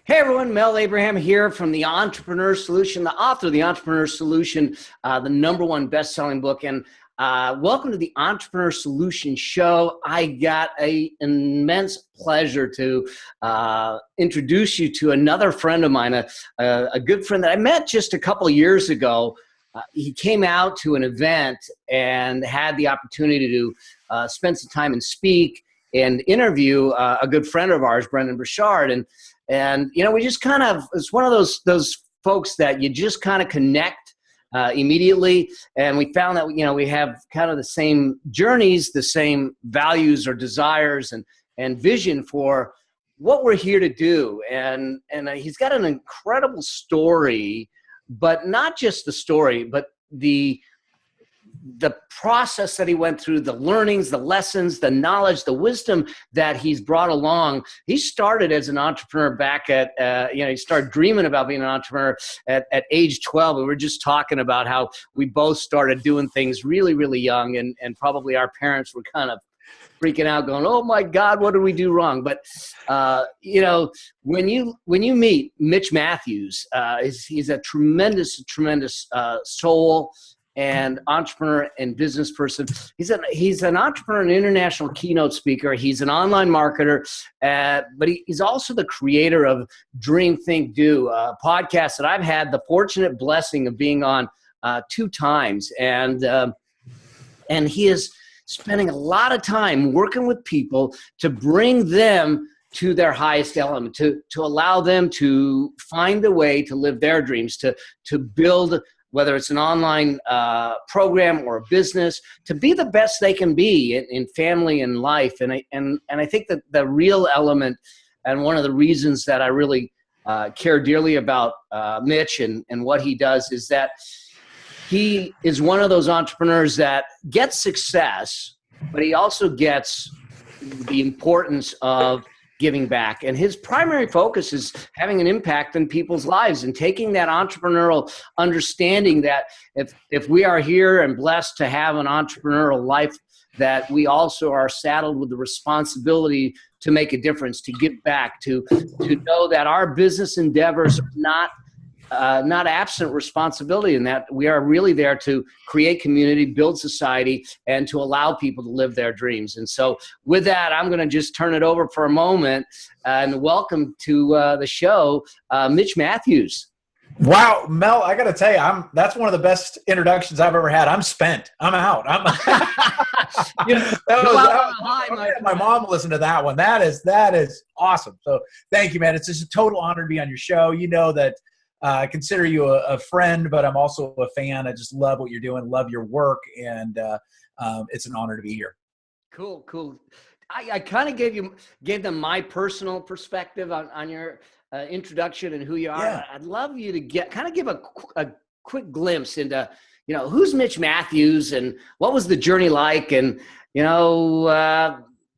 Hey everyone, Mel Abraham here from The Entrepreneur Solution, the author of The Entrepreneur Solution, the #1 best-selling book. And welcome to the Entrepreneur Solution Show. I got an immense pleasure to introduce you to another friend of mine, a good friend that I met just a couple years ago. He came out to an event and had the opportunity to spend some time and speak and interview a good friend of ours, Brendon Burchard. And you know, we just kind of, it's one of those folks that you just kind of connect immediately. And we found that, you know, we have kind of the same journeys, the same values or desires and vision for what we're here to do. And he's got an incredible story, but not just the story, but the process that he went through, the learnings, the lessons, the knowledge, the wisdom that he's brought along. He started as an entrepreneur back at, he started dreaming about being an entrepreneur at age 12. We were just talking about how we both started doing things really, really young, and probably our parents were kind of freaking out going, oh my God, what did we do wrong? But, when you meet Mitch Matthews, he's a tremendous soul and entrepreneur and business person. He's an entrepreneur and international keynote speaker. He's an online marketer, but he's also the creator of Dream, Think, Do, a podcast that I've had the fortunate blessing of being on 2 times. And he is spending a lot of time working with people to bring them to their highest element, to allow them to find a way to live their dreams, to build, whether it's an online program or a business, to be the best they can be in family and life. And I think that the real element, and one of the reasons that I really care dearly about Mitch and what he does, is that he is one of those entrepreneurs that gets success, but he also gets the importance of giving back. And his primary focus is having an impact in people's lives and taking that entrepreneurial understanding that if we are here and blessed to have an entrepreneurial life, that we also are saddled with the responsibility to make a difference, to give back, to know that our business endeavors are not absent responsibility, and that we are really there to create community, build society, and to allow people to live their dreams. And so with that, I'm going to just turn it over for a moment and welcome to the show, Mitch Matthews. Wow, Mel, I got to tell you, that's one of the best introductions I've ever had. I'm spent. I'm out. My mom listened to that one. That is awesome. So thank you, man. It's just a total honor to be on your show. You know that I consider you a friend, but I'm also a fan. I just love what you're doing, love your work, and it's an honor to be here. Cool. I kind of gave them my personal perspective on your introduction and who you are. Yeah. I'd love you to give a quick glimpse into, who's Mitch Matthews and what was the journey like, and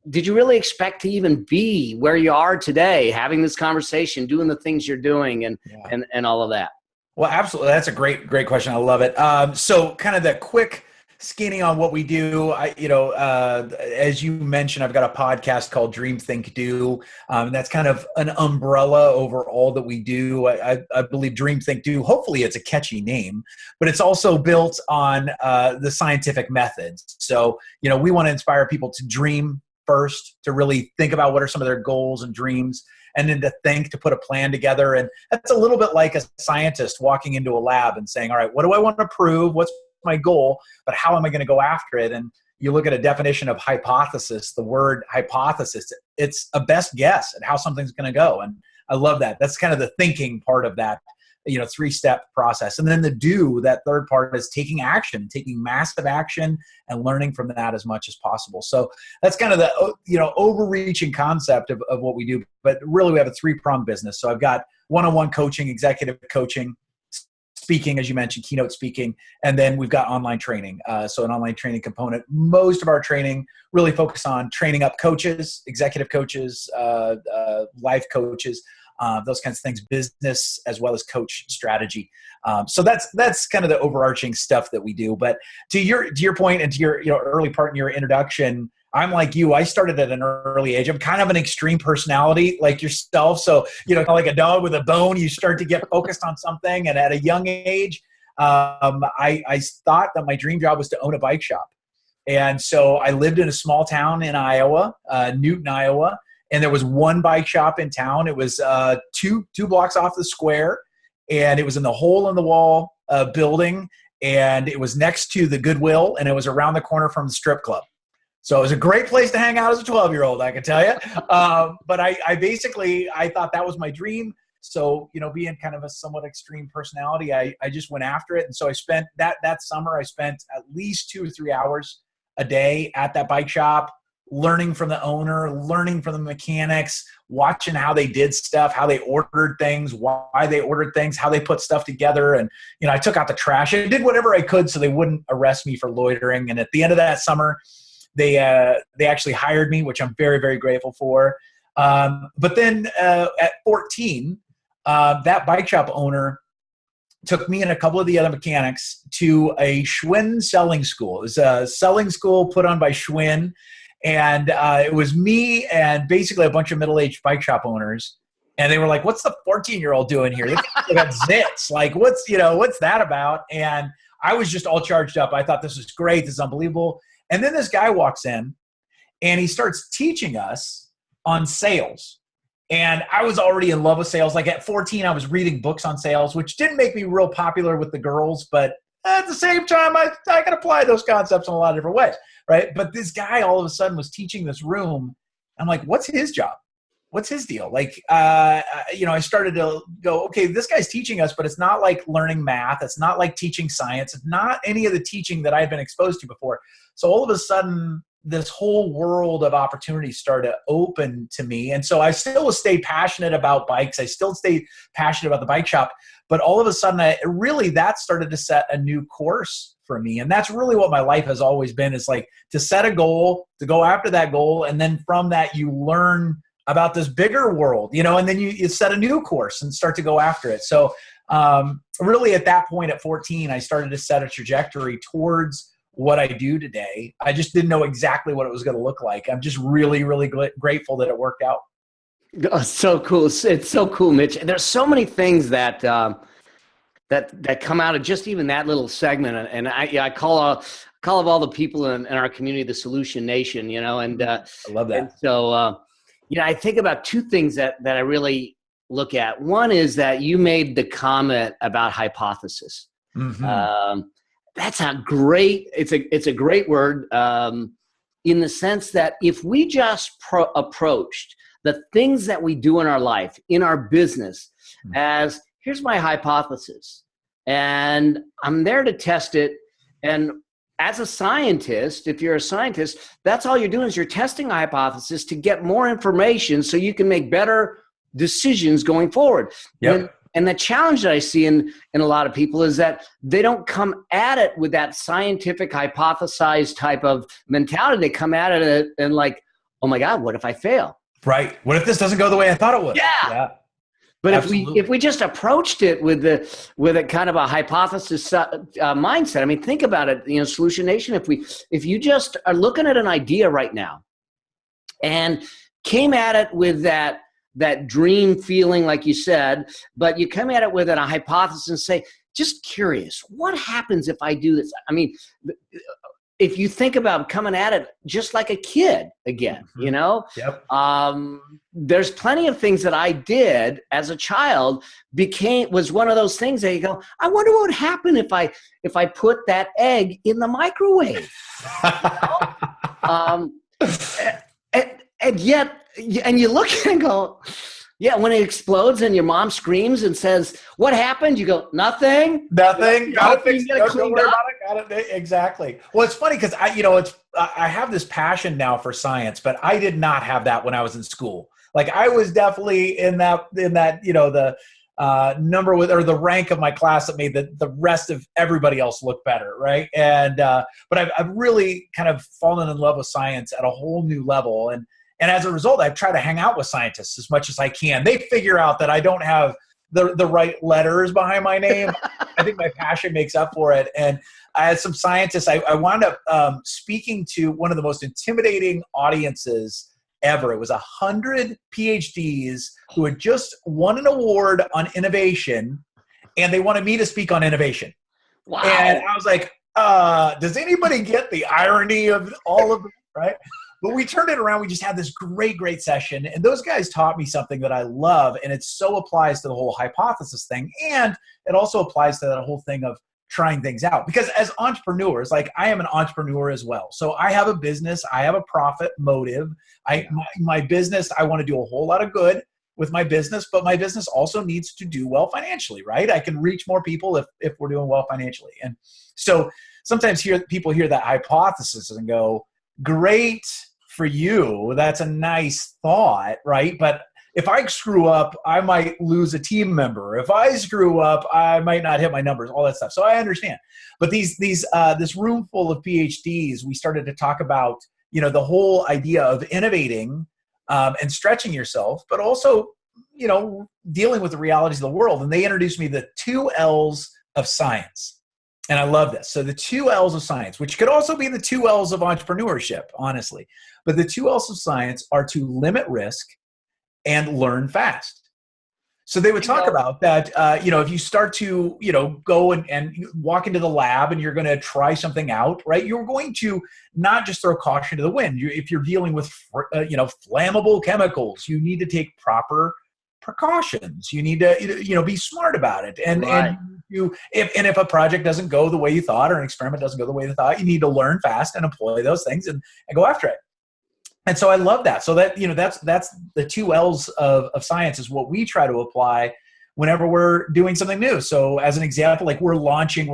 did you really expect to even be where you are today, having this conversation, doing the things you're doing, and all of that? Well, absolutely. That's a great question. I love it. So kind of the quick skinny on what we do. As you mentioned, I've got a podcast called Dream, Think, Do. And that's kind of an umbrella over all that we do. I believe Dream, Think, Do, hopefully it's a catchy name, but it's also built on the scientific methods. So, we want to inspire people to dream first, to really think about what are some of their goals and dreams, and then to put a plan together. And that's a little bit like a scientist walking into a lab and saying, all right, what do I want to prove? What's my goal? But how am I going to go after it? And you look at a definition of hypothesis, the word hypothesis, it's a best guess at how something's going to go. And I love that. That's kind of the thinking part of that, 3-step process. And then the do, that third part, is taking action, taking massive action and learning from that as much as possible. So that's kind of the, overreaching concept of what we do. But really we have a 3-pronged business. So I've got one-on-one coaching, executive coaching, speaking, as you mentioned, keynote speaking, and then we've got online training. So an online training component. Most of our training really focus on training up coaches, executive coaches, life coaches, those kinds of things, business as well as coach strategy. So that's kind of the overarching stuff that we do. But to your point and to your early part in your introduction, I'm like you. I started at an early age. I'm kind of an extreme personality like yourself. So, like a dog with a bone, you start to get focused on something. And at a young age, I thought that my dream job was to own a bike shop. And so I lived in a small town in Iowa, Newton, Iowa, and there was one bike shop in town. It was two blocks off the square, and it was in the hole in the wall building, and it was next to the Goodwill, and it was around the corner from the strip club. So it was a great place to hang out as a 12-year-old, I can tell you. But I thought that was my dream. So, being kind of a somewhat extreme personality, I just went after it. And so I spent that summer, I spent at least 2 or 3 hours a day at that bike shop, learning from the owner, learning from the mechanics, watching how they did stuff, how they ordered things, why they ordered things, how they put stuff together. And, I took out the trash. I did whatever I could so they wouldn't arrest me for loitering. And at the end of that summer, they actually hired me, which I'm very, very grateful for. But then at 14, that bike shop owner took me and a couple of the other mechanics to a Schwinn selling school. It was a selling school put on by Schwinn. And it was me and basically a bunch of middle-aged bike shop owners. And they were like, what's the 14-year-old doing here? They got zits. Like, what's that about? And I was just all charged up. I thought this was great. This is unbelievable. And then this guy walks in and he starts teaching us on sales. And I was already in love with sales. Like at 14, I was reading books on sales, which didn't make me real popular with the girls. But at the same time, I can apply those concepts in a lot of different ways, right? But this guy all of a sudden was teaching this room. I'm like, what's his job? What's his deal? Like, I started to go, okay, this guy's teaching us, but it's not like learning math. It's not like teaching science. It's not any of the teaching that I've been exposed to before. So all of a sudden, this whole world of opportunities started to open to me. And so I still stayed passionate about bikes. I still stayed passionate about the bike shop. But all of a sudden, that started to set a new course for me. And that's really what my life has always been, is like to set a goal, to go after that goal. And then from that, you learn about this bigger world, and then you set a new course and start to go after it. So really at that point at 14, I started to set a trajectory towards what I do today. I just didn't know exactly what it was going to look like. I'm just really, really grateful that it worked out. Oh, so cool. It's so cool, Mitch. There's so many things that come out of just even that little segment. And I call of all the people in our community, the Solution Nation, and I love that. And so, I think about two things that I really look at. One is that you made the comment about hypothesis. Mm-hmm. That's it's a great word in the sense that if we just approached the things that we do in our life, in our business, as here's my hypothesis, and I'm there to test it. And as a scientist, if you're a scientist, that's all you're doing is you're testing a hypothesis to get more information so you can make better decisions going forward. Yep. And the challenge that I see in a lot of people is that they don't come at it with that scientific hypothesized type of mentality. They come at it and like, oh my God, what if I fail? Right. What if this doesn't go the way I thought it would? Yeah. But absolutely. if we just approached it with a kind of a hypothesis mindset, I mean, think about it, Solution Nation. If you just are looking at an idea right now and came at it with that dream feeling, like you said, but you come at it with a hypothesis and say, just curious, what happens if I do this? I mean, if you think about coming at it just like a kid again, Yep. There's plenty of things that I did as a child was one of those things that you go, I wonder what would happen if I put that egg in the microwave. And yet, and you look and go, yeah, when it explodes and your mom screams and says, what happened? You go, nothing. Nothing. Got to fix it. Don't worry up. about it. Exactly. Well, it's funny because I have this passion now for science, but I did not have that when I was in school. Like I was definitely in that the number with, or the rank of my class that made the rest of everybody else look better, right? And but I've really kind of fallen in love with science at a whole new level, and as a result, I've tried to hang out with scientists as much as I can. They figure out that I don't have the right letters behind my name. I think my passion makes up for it. And as some scientists, I wound up speaking to one of the most intimidating audiences ever. It was 100 PhDs who had just won an award on innovation, and they wanted me to speak on innovation. Wow. And I was like, does anybody get the irony of all of it, right? But we turned it around. We just had this great session. And those guys taught me something that I love. And it so applies to the whole hypothesis thing. And it also applies to that whole thing of trying things out. Because as entrepreneurs, like I am an entrepreneur as well. So I have a business. I have a profit motive. My business, I want to do a whole lot of good with my business, but my business also needs to do well financially, right? I can reach more people if we're doing well financially. And so sometimes people hear that hypothesis and go, great for you. That's a nice thought, right? But if I screw up, I might lose a team member. If I screw up, I might not hit my numbers, all that stuff. So I understand. But this room full of PhDs, we started to talk about, the whole idea of innovating and stretching yourself, but also, dealing with the realities of the world. And they introduced me the 2 L's of science. And I love this. So the 2 L's of science, which could also be the 2 L's of entrepreneurship, honestly. But the 2 L's of science are to limit risk and learn fast. So they would talk about that, if you start to, go and walk into the lab and you're going to try something out, right? You're going to not just throw caution to the wind. If you're dealing with, flammable chemicals, you need to take proper precautions. You need to, be smart about it. And if a project doesn't go the way you thought, or an experiment doesn't go the way you thought, you need to learn fast and employ those things and go after it. And so I love that. So that, that's the 2 L's of science is what we try to apply whenever we're doing something new. So as an example, like we're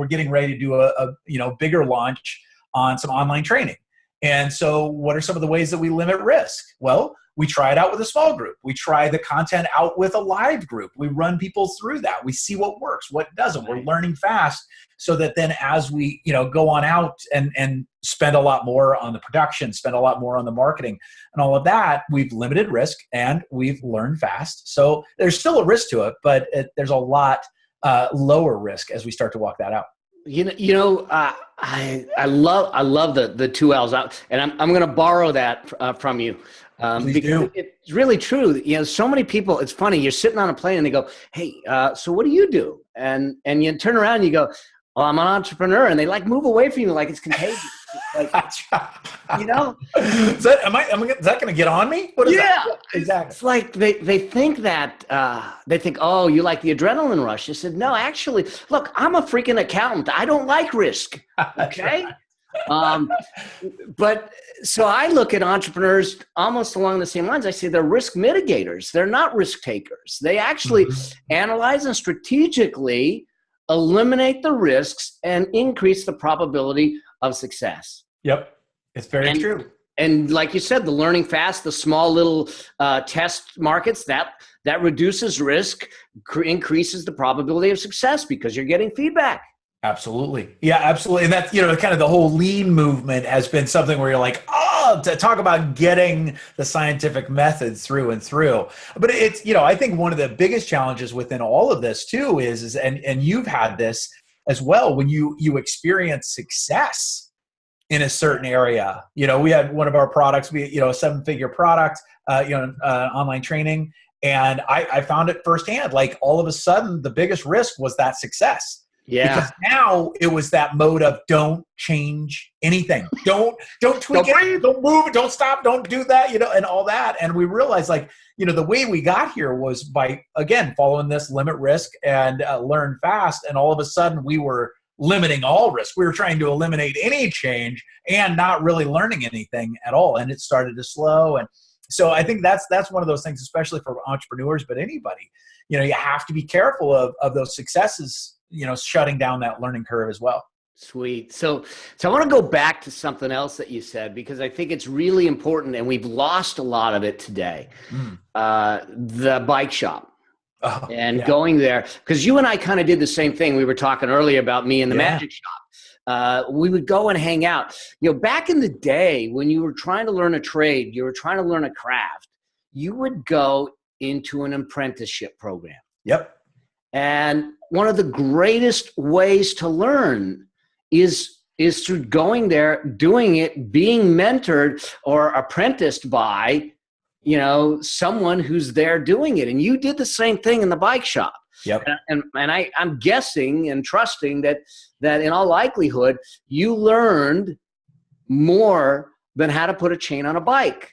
getting ready to do a bigger launch on some online training. And so what are some of the ways that we limit risk? Well, we try it out with a small group. We try the content out with a live group. We run people through that. We see what works, what doesn't. We're learning fast so that then as we, go on out and spend a lot more on the production, spend a lot more on the marketing and all of that, we've limited risk and we've learned fast. So there's still a risk to it, but there's a lot lower risk as we start to walk that out. I love the 2 L's out, and I'm going to borrow that from you. Because it's really true. So many people, it's funny, you're sitting on a plane and they go, hey, so what do you do? And you turn around and you go, well, I'm an entrepreneur, and they move away from you like it's contagious. Is that going to get on me? What is that? Yeah, exactly. It's like they think that, oh, you like the adrenaline rush. I said, no, actually, look, I'm a freaking accountant. I don't like risk. Okay. But so I look at entrepreneurs almost along the same lines. I say they're risk mitigators. They're not risk takers. They actually analyze and strategically eliminate the risks and increase the probability of success. Yep. It's very true. And like you said, the learning fast, the small little test markets, that reduces risk, increases the probability of success because you're getting feedback. Absolutely. Yeah, absolutely. And that's, kind of the whole lean movement has been something where you're like, to talk about getting the scientific method through and through. But it's, I think one of the biggest challenges within all of this too is and you've had this as well, when you experience success in a certain area. We had one of our products be, a 7-figure product, online training. And I found it firsthand, like all of a sudden the biggest risk was that success. Yeah. Because now it was that mode of don't change anything. Don't tweak it. Don't move it. Don't stop. Don't do that, and all that. And we realized the way we got here was by, again, following this limit risk and learn fast. And all of a sudden we were limiting all risk. We were trying to eliminate any change and not really learning anything at all. And it started to slow. And so I think that's one of those things, especially for entrepreneurs, but anybody, you have to be careful of those successes, shutting down that learning curve as well. Sweet. So I want to go back to something else that you said, because I think it's really important and we've lost a lot of it today. The bike shop going there, because you and I kind of did the same thing. We were talking earlier about me and the magic shop. We would go and hang out. Back in the day when you were trying to learn a trade, you were trying to learn a craft, you would go into an apprenticeship program. Yep. And one of the greatest ways to learn is through going there, doing it, being mentored or apprenticed by, someone who's there doing it. And you did the same thing in the bike shop. Yep. And I'm guessing and trusting that in all likelihood, you learned more than how to put a chain on a bike.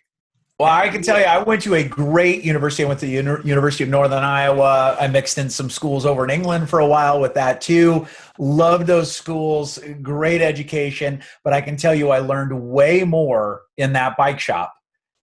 Well, I can tell you, I went to a great university. I went to the University of Northern Iowa. I mixed in some schools over in England for a while with that too. Loved those schools, great education. But I can tell you, I learned way more in that bike shop.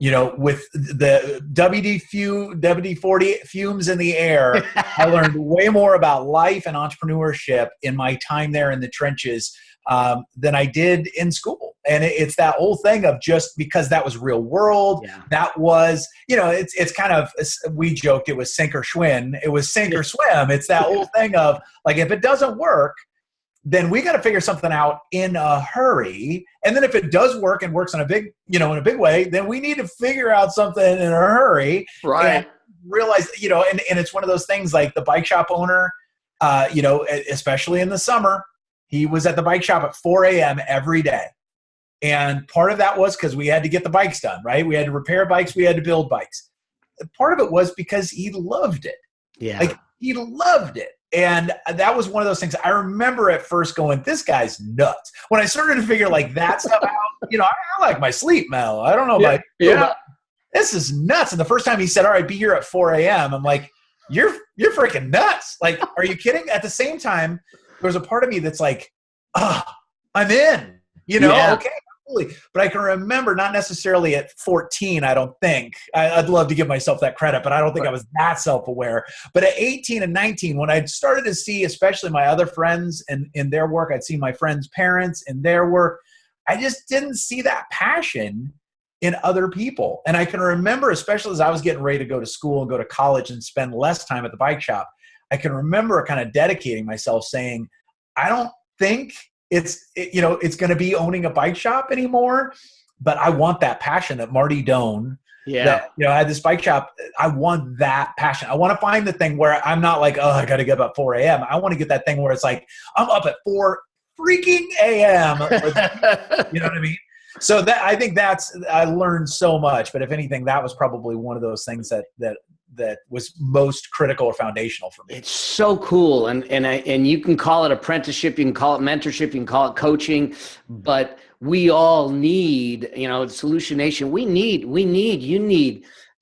With the WD-40 fumes in the air, I learned way more about life and entrepreneurship in my time there in the trenches than I did in school. And it's that whole thing of just because that was real world. Yeah. That was, it's kind of, we joked it was sink or swim. It was sink or swim. It's that whole thing of like, if it doesn't work, then we got to figure something out in a hurry. And then if it does work and works in a big way, then we need to figure out something in a hurry. Right. And realize, and it's one of those things like the bike shop owner, especially in the summer, he was at the bike shop at 4 a.m. every day. And part of that was because we had to get the bikes done, right? We had to repair bikes. We had to build bikes. Part of it was because he loved it. Yeah. Like he loved it. And that was one of those things. I remember at first going, this guy's nuts. When I started to figure like that stuff out, I like my sleep, Mel. I don't know about you, but this is nuts. And the first time he said, all right, be here at 4 a.m. I'm like, you're freaking nuts. Like, are you kidding? At the same time, there was a part of me that's like, I'm in, okay. But I can remember, not necessarily at 14, I don't think. I'd love to give myself that credit, but I don't think I was that self-aware. But at 18 and 19, when I started to see, especially my other friends and in their work, I'd see my friends' parents in their work, I just didn't see that passion in other people. And I can remember, especially as I was getting ready to go to school and go to college and spend less time at the bike shop, I can remember kind of dedicating myself saying, I don't think it's going to be owning a bike shop anymore, but I want that passion that Marty Doan, I had this bike shop. I want that passion. I want to find the thing where I'm not like, I got to get up at 4 a.m. I want to get that thing where it's like, I'm up at 4 freaking a.m. You know what I mean? So that, I think I learned so much, but if anything, that was probably one of those things that was most critical or foundational for me. It's so cool. And you can call it apprenticeship, you can call it mentorship, you can call it coaching, but we all need, Solution Nation, you need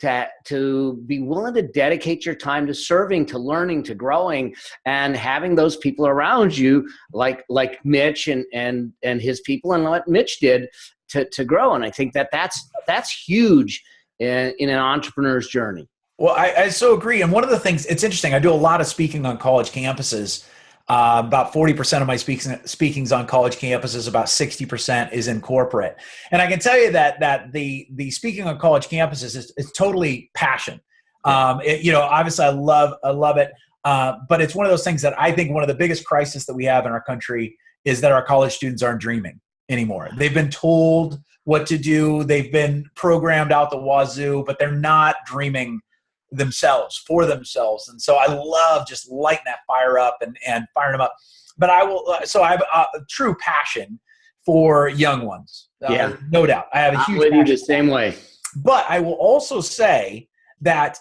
to be willing to dedicate your time to serving, to learning, to growing, and having those people around you like Mitch and his people, and what Mitch did to grow. And I think that's huge in an entrepreneur's journey. Well, I so agree. And one of the things, it's interesting, I do a lot of speaking on college campuses. About 40% of my speakings on college campuses, about 60% is in corporate. And I can tell you that the speaking on college campuses is totally passion. Obviously I love it. But it's one of those things that I think one of the biggest crises that we have in our country is that our college students aren't dreaming anymore. They've been told what to do. They've been programmed out the wazoo, but they're not dreaming for themselves. And so I love just lighting that fire up and firing them up. But I have a true passion for young ones. No doubt. I have a huge passion. I'm with you the same way. But I will also say that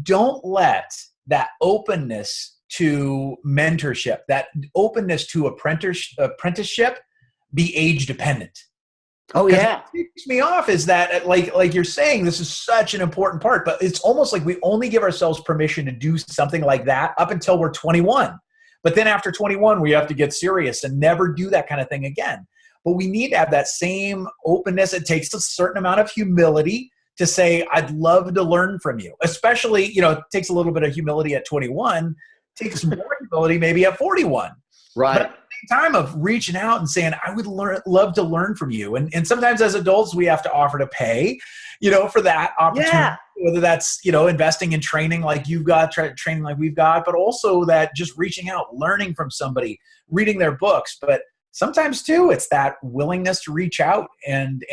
don't let that openness to mentorship, that openness to apprenticeship be age dependent. Oh yeah. What ticks me off is that like you're saying, this is such an important part, but it's almost like we only give ourselves permission to do something like that up until we're 21. But then after 21, we have to get serious and never do that kind of thing again. But we need to have that same openness. It takes a certain amount of humility to say, I'd love to learn from you. Especially, it takes a little bit of humility at 21, takes more humility maybe at 41. Right. But time of reaching out and saying, I would love to learn from you. And sometimes as adults, we have to offer to pay, for that opportunity, whether that's, investing in training like you've got, training like we've got, but also that just reaching out, learning from somebody, reading their books. But sometimes too, it's that willingness to reach out and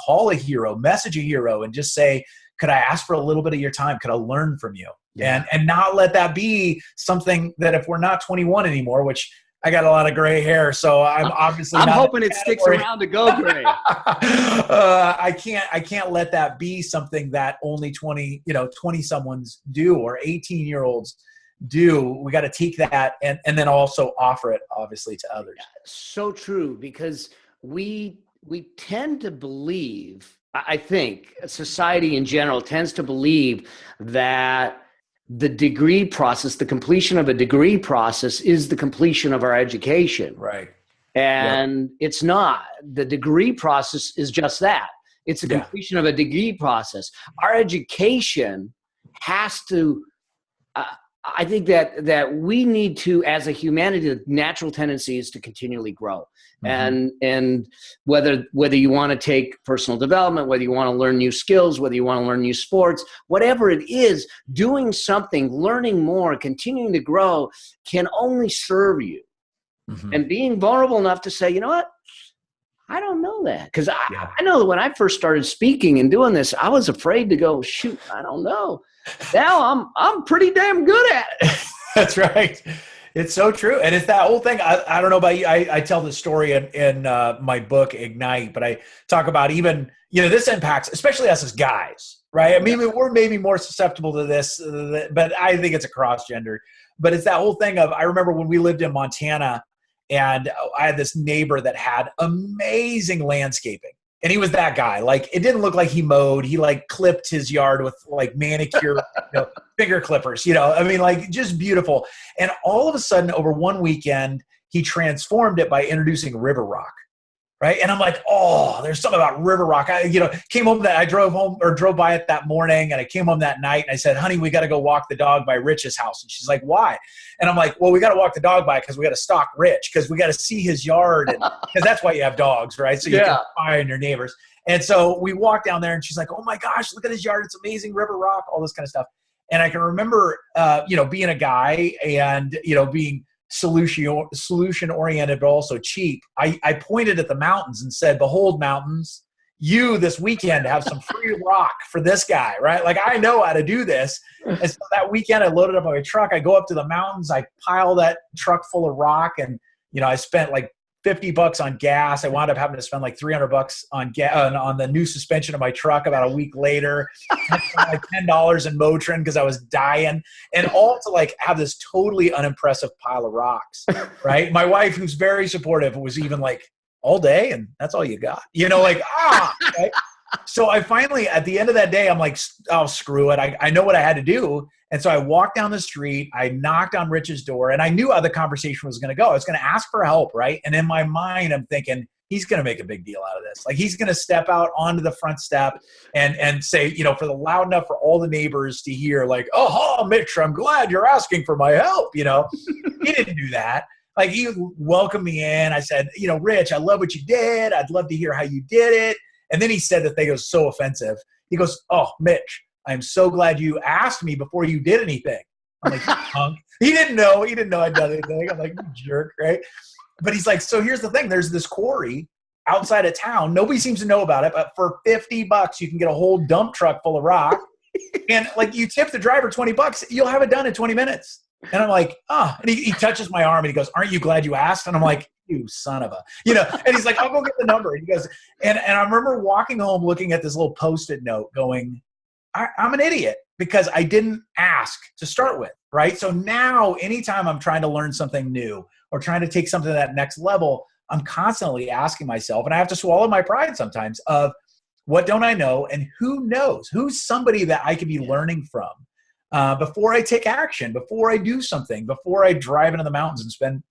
call a hero, message a hero, and just say, could I ask for a little bit of your time? Could I learn from you? and not let that be something that if we're not 21 anymore, which I got a lot of gray hair, so I'm obviously I'm not hoping it sticks around to go gray. I can't let that be something that only 20 someone's do, or 18-year-olds do. We got to take that and then also offer it obviously to others. So true, because we tend to believe, I think society in general tends to believe that the degree process, the completion of a degree process, is the completion of our education. Right. And it's not. The degree process is just that. It's a completion of a degree process. Our education has to, I think that we need to, as a humanity, the natural tendency is to continually grow. And whether you want to take personal development, whether you want to learn new skills, whether you want to learn new sports, whatever it is, doing something, learning more, continuing to grow can only serve you. And being vulnerable enough to say, you know what, I don't know that. Because I know that when I first started speaking and doing this, I was afraid to go, shoot, I don't know. Now I'm pretty damn good at it. That's right. It's so true. And it's that whole thing. I don't know about you. I tell the story in my book, Ignite, but I talk about even, this impacts, especially us as guys, right? I mean, we're maybe more susceptible to this, but I think it's across gender. But it's that whole thing of, I remember when we lived in Montana, and I had this neighbor that had amazing landscaping. And he was that guy. Like, it didn't look like he mowed. He like clipped his yard with like manicure finger clippers, I mean, like, just beautiful. And all of a sudden, over one weekend, he transformed it by introducing River Rock. Right. And I'm like, oh, there's something about River Rock. I drove by it that morning, and I came home that night and I said, honey, we got to go walk the dog by Rich's house. And she's like, why? And I'm like, well, we got to walk the dog by because we got to stalk Rich, because we got to see his yard. Because that's why you have dogs, right? So you can spy on your neighbors. And so we walked down there, and she's like, oh my gosh, look at his yard. It's amazing. River Rock, all this kind of stuff. And I can remember, being a guy and, being solution oriented, but also cheap. I pointed at the mountains and said, behold, mountains, you this weekend have some free rock for this guy, right? Like, I know how to do this. And so that weekend I loaded up my truck. I go up to the mountains. I pile that truck full of rock, and, I spent like $50 on gas. I wound up having to spend like $300 on on the new suspension of my truck about a week later. I spent like $10 in Motrin because I was dying, and all to like have this totally unimpressive pile of rocks, right? My wife, who's very supportive, was even like, all day, and that's all you got, right? So I finally, at the end of that day, I'm like, oh, screw it. I know what I had to do. And so I walked down the street, I knocked on Rich's door, and I knew how the conversation was going to go. I was going to ask for help, right? And in my mind, I'm thinking, he's going to make a big deal out of this. Like, he's going to step out onto the front step and say, for the loud enough for all the neighbors to hear, like, oh, Mitch, I'm glad you're asking for my help. He didn't do that. Like, he welcomed me in. I said, Rich, I love what you did. I'd love to hear how you did it. And then he said the thing that was so offensive. He goes, oh, Mitch, I'm so glad you asked me before you did anything. I'm like, punk. He didn't know I'd done anything. I'm like, you jerk, right? But he's like, so here's the thing. There's this quarry outside of town. Nobody seems to know about it, but for $50, you can get a whole dump truck full of rock. And like, you tip the driver $20, you'll have it done in 20 minutes. And I'm like, oh, and he touches my arm and he goes, aren't you glad you asked? And I'm like, you son of a, and he's like, I'll go get the number. And he goes, and I remember walking home looking at this little Post-it note going, I'm an idiot because I didn't ask to start with, right? So now anytime I'm trying to learn something new or trying to take something to that next level, I'm constantly asking myself, and I have to swallow my pride sometimes, of what don't I know and who knows? Who's somebody that I could be learning from? Before I take action, before I do something, before I drive into the mountains and spend,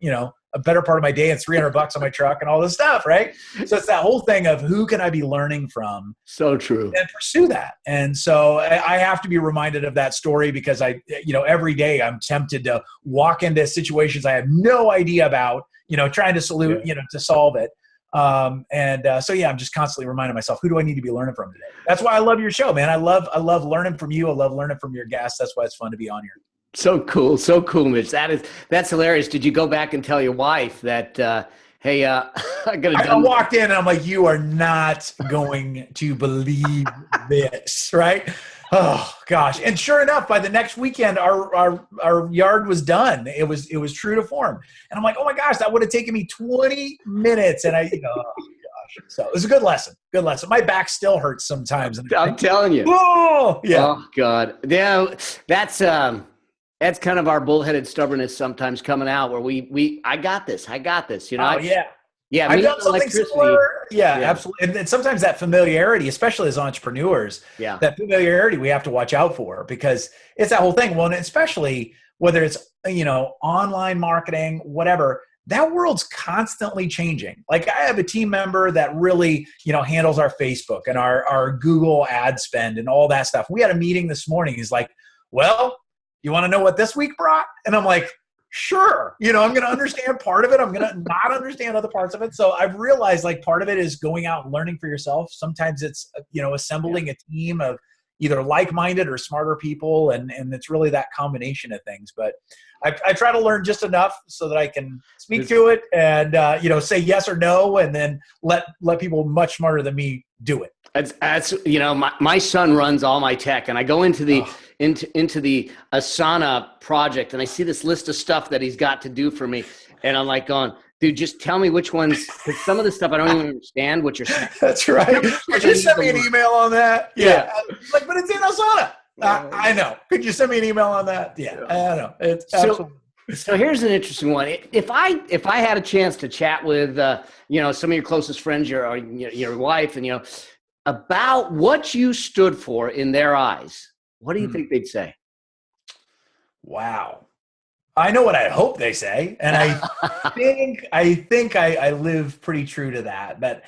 a better part of my day and $300 on my truck and all this stuff, right? So it's that whole thing of who can I be learning from? So true. And pursue that. And so I have to be reminded of that story because every day I'm tempted to walk into situations I have no idea about, trying to to solve it. I'm just constantly reminding myself, who do I need to be learning from today? That's why I love your show, man. I love learning from you. I love learning from your guests. That's why it's fun to be on here. So cool, Mitch. That's hilarious. Did you go back and tell your wife that, hey, I walked in and I'm like, you are not going to believe this, right? Oh gosh. And sure enough, by the next weekend, our yard was done. It was true to form. And I'm like, oh my gosh, that would have taken me 20 minutes. And oh gosh. So it was a good lesson. Good lesson. My back still hurts sometimes. I'm telling you. Oh yeah. Oh God. Yeah. That's kind of our bullheaded stubbornness sometimes coming out where I got this. Oh yeah. Yeah. I've Me done and something electricity. similar. Yeah, Yeah. absolutely. And sometimes that familiarity, especially as entrepreneurs, Yeah. that familiarity we have to watch out for, because it's that whole thing. Well, and especially whether it's, online marketing, whatever, that world's constantly changing. Like I have a team member that really, handles our Facebook and our Google ad spend and all that stuff. We had a meeting this morning. He's like, well, you want to know what this week brought? And I'm like, sure. I'm going to understand part of it. I'm going to not understand other parts of it. So I've realized like part of it is going out and learning for yourself. Sometimes it's, assembling a team of either like-minded or smarter people. And it's really that combination of things. But I try to learn just enough so that I can speak to it and, say yes or no, and then let people much smarter than me do it. That's my son runs all my tech, and I go into the into the Asana project, and I see this list of stuff that he's got to do for me, and I'm like going, dude, just tell me which ones, because some of the stuff I don't even understand what you're saying. That's right. Could you send me an email on that? Yeah. Like, but it's in Asana. I know. Could you send me an email on that? Yeah. I know. It's absolutely. So here's an interesting one. If I had a chance to chat with some of your closest friends, your wife, and about what you stood for in their eyes, what do you think they'd say? Wow. I know what I hope they say, and I think I live pretty true to that. But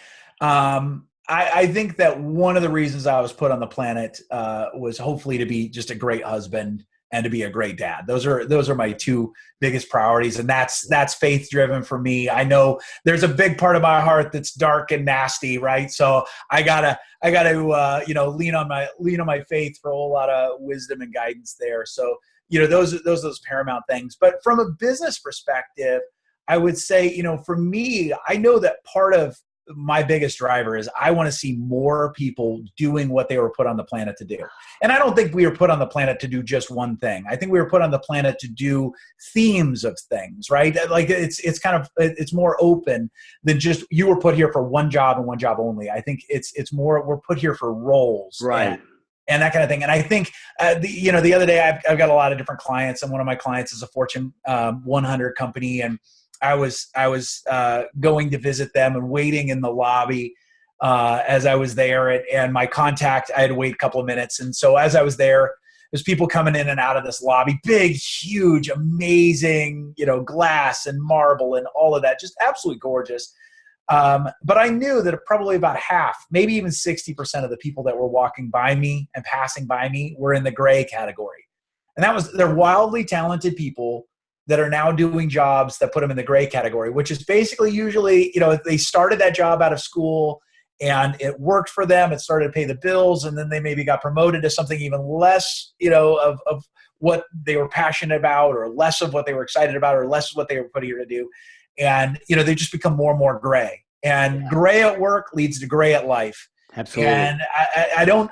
I think that one of the reasons I was put on the planet was hopefully to be just a great husband and to be a great dad. Those are my two biggest priorities, and that's faith driven for me. I know there's a big part of my heart that's dark and nasty, right? So I gotta lean on my faith for a whole lot of wisdom and guidance there. So those paramount things. But from a business perspective, I would say, for me, I know that part of my biggest driver is I want to see more people doing what they were put on the planet to do. And I don't think we were put on the planet to do just one thing. I think we were put on the planet to do themes of things, right? Like it's more open than just you were put here for one job and one job only. I think it's more we're put here for roles. Right. And that kind of thing. And I think, the other day I've got a lot of different clients, and one of my clients is a Fortune 100 company. And I was going to visit them and waiting in the lobby as I was there. And my contact, I had to wait a couple of minutes. And so as I was there, there's people coming in and out of this lobby, big, huge, amazing, glass and marble and all of that, just absolutely gorgeous. But I knew that probably about half, maybe even 60% of the people that were walking by me and passing by me were in the gray category. And they're wildly talented people that are now doing jobs that put them in the gray category, which is basically usually, they started that job out of school and it worked for them. It started to pay the bills. And then they maybe got promoted to something even less, of what they were passionate about, or less of what they were excited about, or less of what they were put here to do. And, they just become more and more gray. And gray at work leads to gray at life. Absolutely. And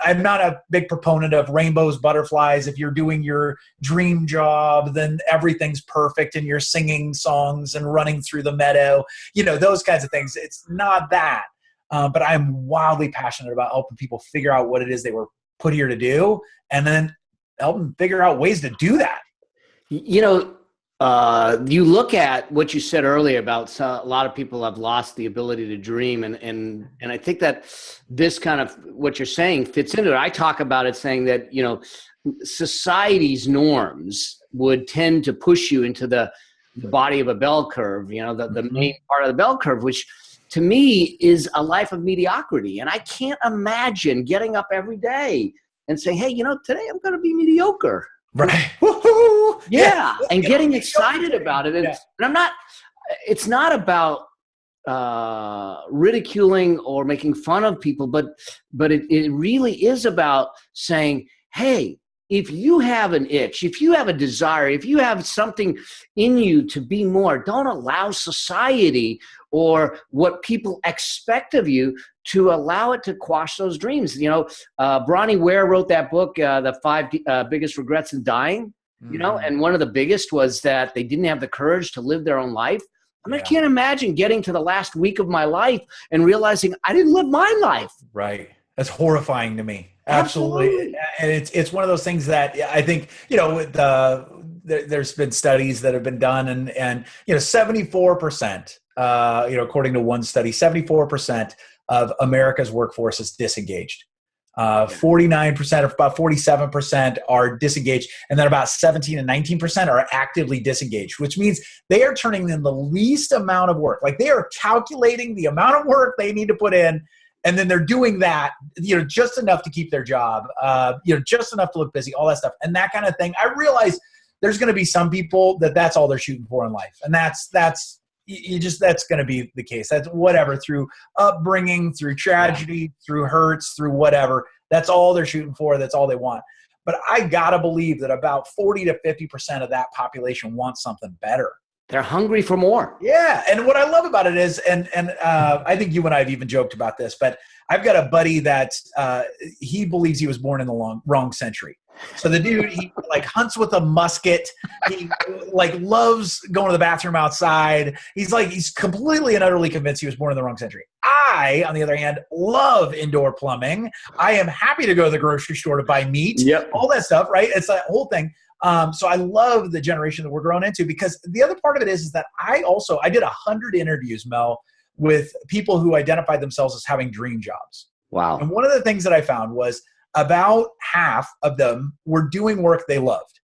I'm not a big proponent of rainbows, butterflies. If you're doing your dream job, then everything's perfect and you're singing songs and running through the meadow, those kinds of things. It's not that. But I'm wildly passionate about helping people figure out what it is they were put here to do, and then help them figure out ways to do that. You look at what you said earlier about a lot of people have lost the ability to dream. And I think that this kind of what you're saying fits into it. I talk about it saying that, society's norms would tend to push you into the body of a bell curve, the main part of the bell curve, which to me is a life of mediocrity. And I can't imagine getting up every day and saying, hey, today I'm going to be mediocre. Right. Woo-hoo! Yeah. And getting excited about it. And it's not about ridiculing or making fun of people, but it really is about saying, hey, if you have an itch, if you have a desire, if you have something in you to be more, don't allow society or what people expect of you to allow it to quash those dreams. Bronnie Ware wrote that book, The Five Biggest Regrets in Dying, and one of the biggest was that they didn't have the courage to live their own life. I can't imagine getting to the last week of my life and realizing I didn't live my life. Right. That's horrifying to me. Absolutely. And it's one of those things that I think, there's been studies that have been done and 74%, according to one study, 74% of America's workforce is disengaged. 49% or about 47% are disengaged, and then about 17 and 19% are actively disengaged, which means they are turning in the least amount of work. Like they are calculating the amount of work they need to put in, and then they're doing that, just enough to keep their job, just enough to look busy, all that stuff, and that kind of thing. I realize there's going to be some people that's all they're shooting for in life, and that's going to be the case. That's whatever, through upbringing, through tragedy, through hurts, through whatever. That's all they're shooting for. That's all they want. But I got to believe that about 40 to 50% of that population wants something better. They're hungry for more. Yeah. And what I love about it is, and I think you and I have even joked about this, but I've got a buddy that he believes he was born in the wrong century. So the dude, he like hunts with a musket. He like loves going to the bathroom outside. He's completely and utterly convinced he was born in the wrong century. I, on the other hand, love indoor plumbing. I am happy to go to the grocery store to buy meat, all that stuff, right? It's that whole thing. So I love the generation that we're growing into, because the other part of it is that I did 100 interviews, Mel, with people who identified themselves as having dream jobs. Wow. And one of the things that I found was about half of them were doing work they loved,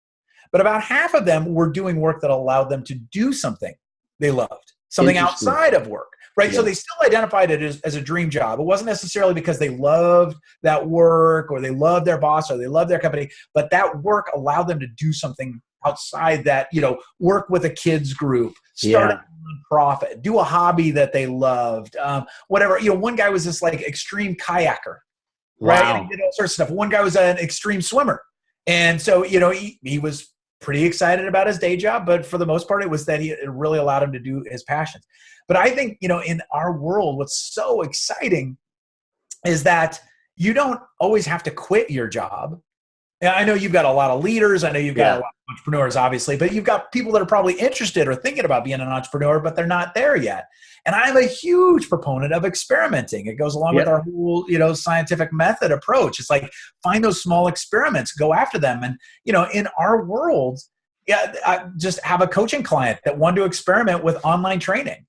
but about half of them were doing work that allowed them to do something they loved, something outside of work, right? Yeah. So they still identified it as a dream job. It wasn't necessarily because they loved that work or they loved their boss or they loved their company, but that work allowed them to do something outside that, work with a kids group, start a nonprofit, do a hobby that they loved, whatever. One guy was this like extreme kayaker. Right. Wow. And he did all sorts of stuff. One guy was an extreme swimmer. And so, he was pretty excited about his day job, but for the most part, it was that it really allowed him to do his passions. But I think, in our world, what's so exciting is that you don't always have to quit your job. And I know you've got a lot of leaders. I know you've got a lot of entrepreneurs, obviously, but you've got people that are probably interested or thinking about being an entrepreneur, but they're not there yet. And I'm a huge proponent of experimenting. It goes along with our whole, scientific method approach. It's like, find those small experiments, go after them. And, in our world, I just have a coaching client that wanted to experiment with online training.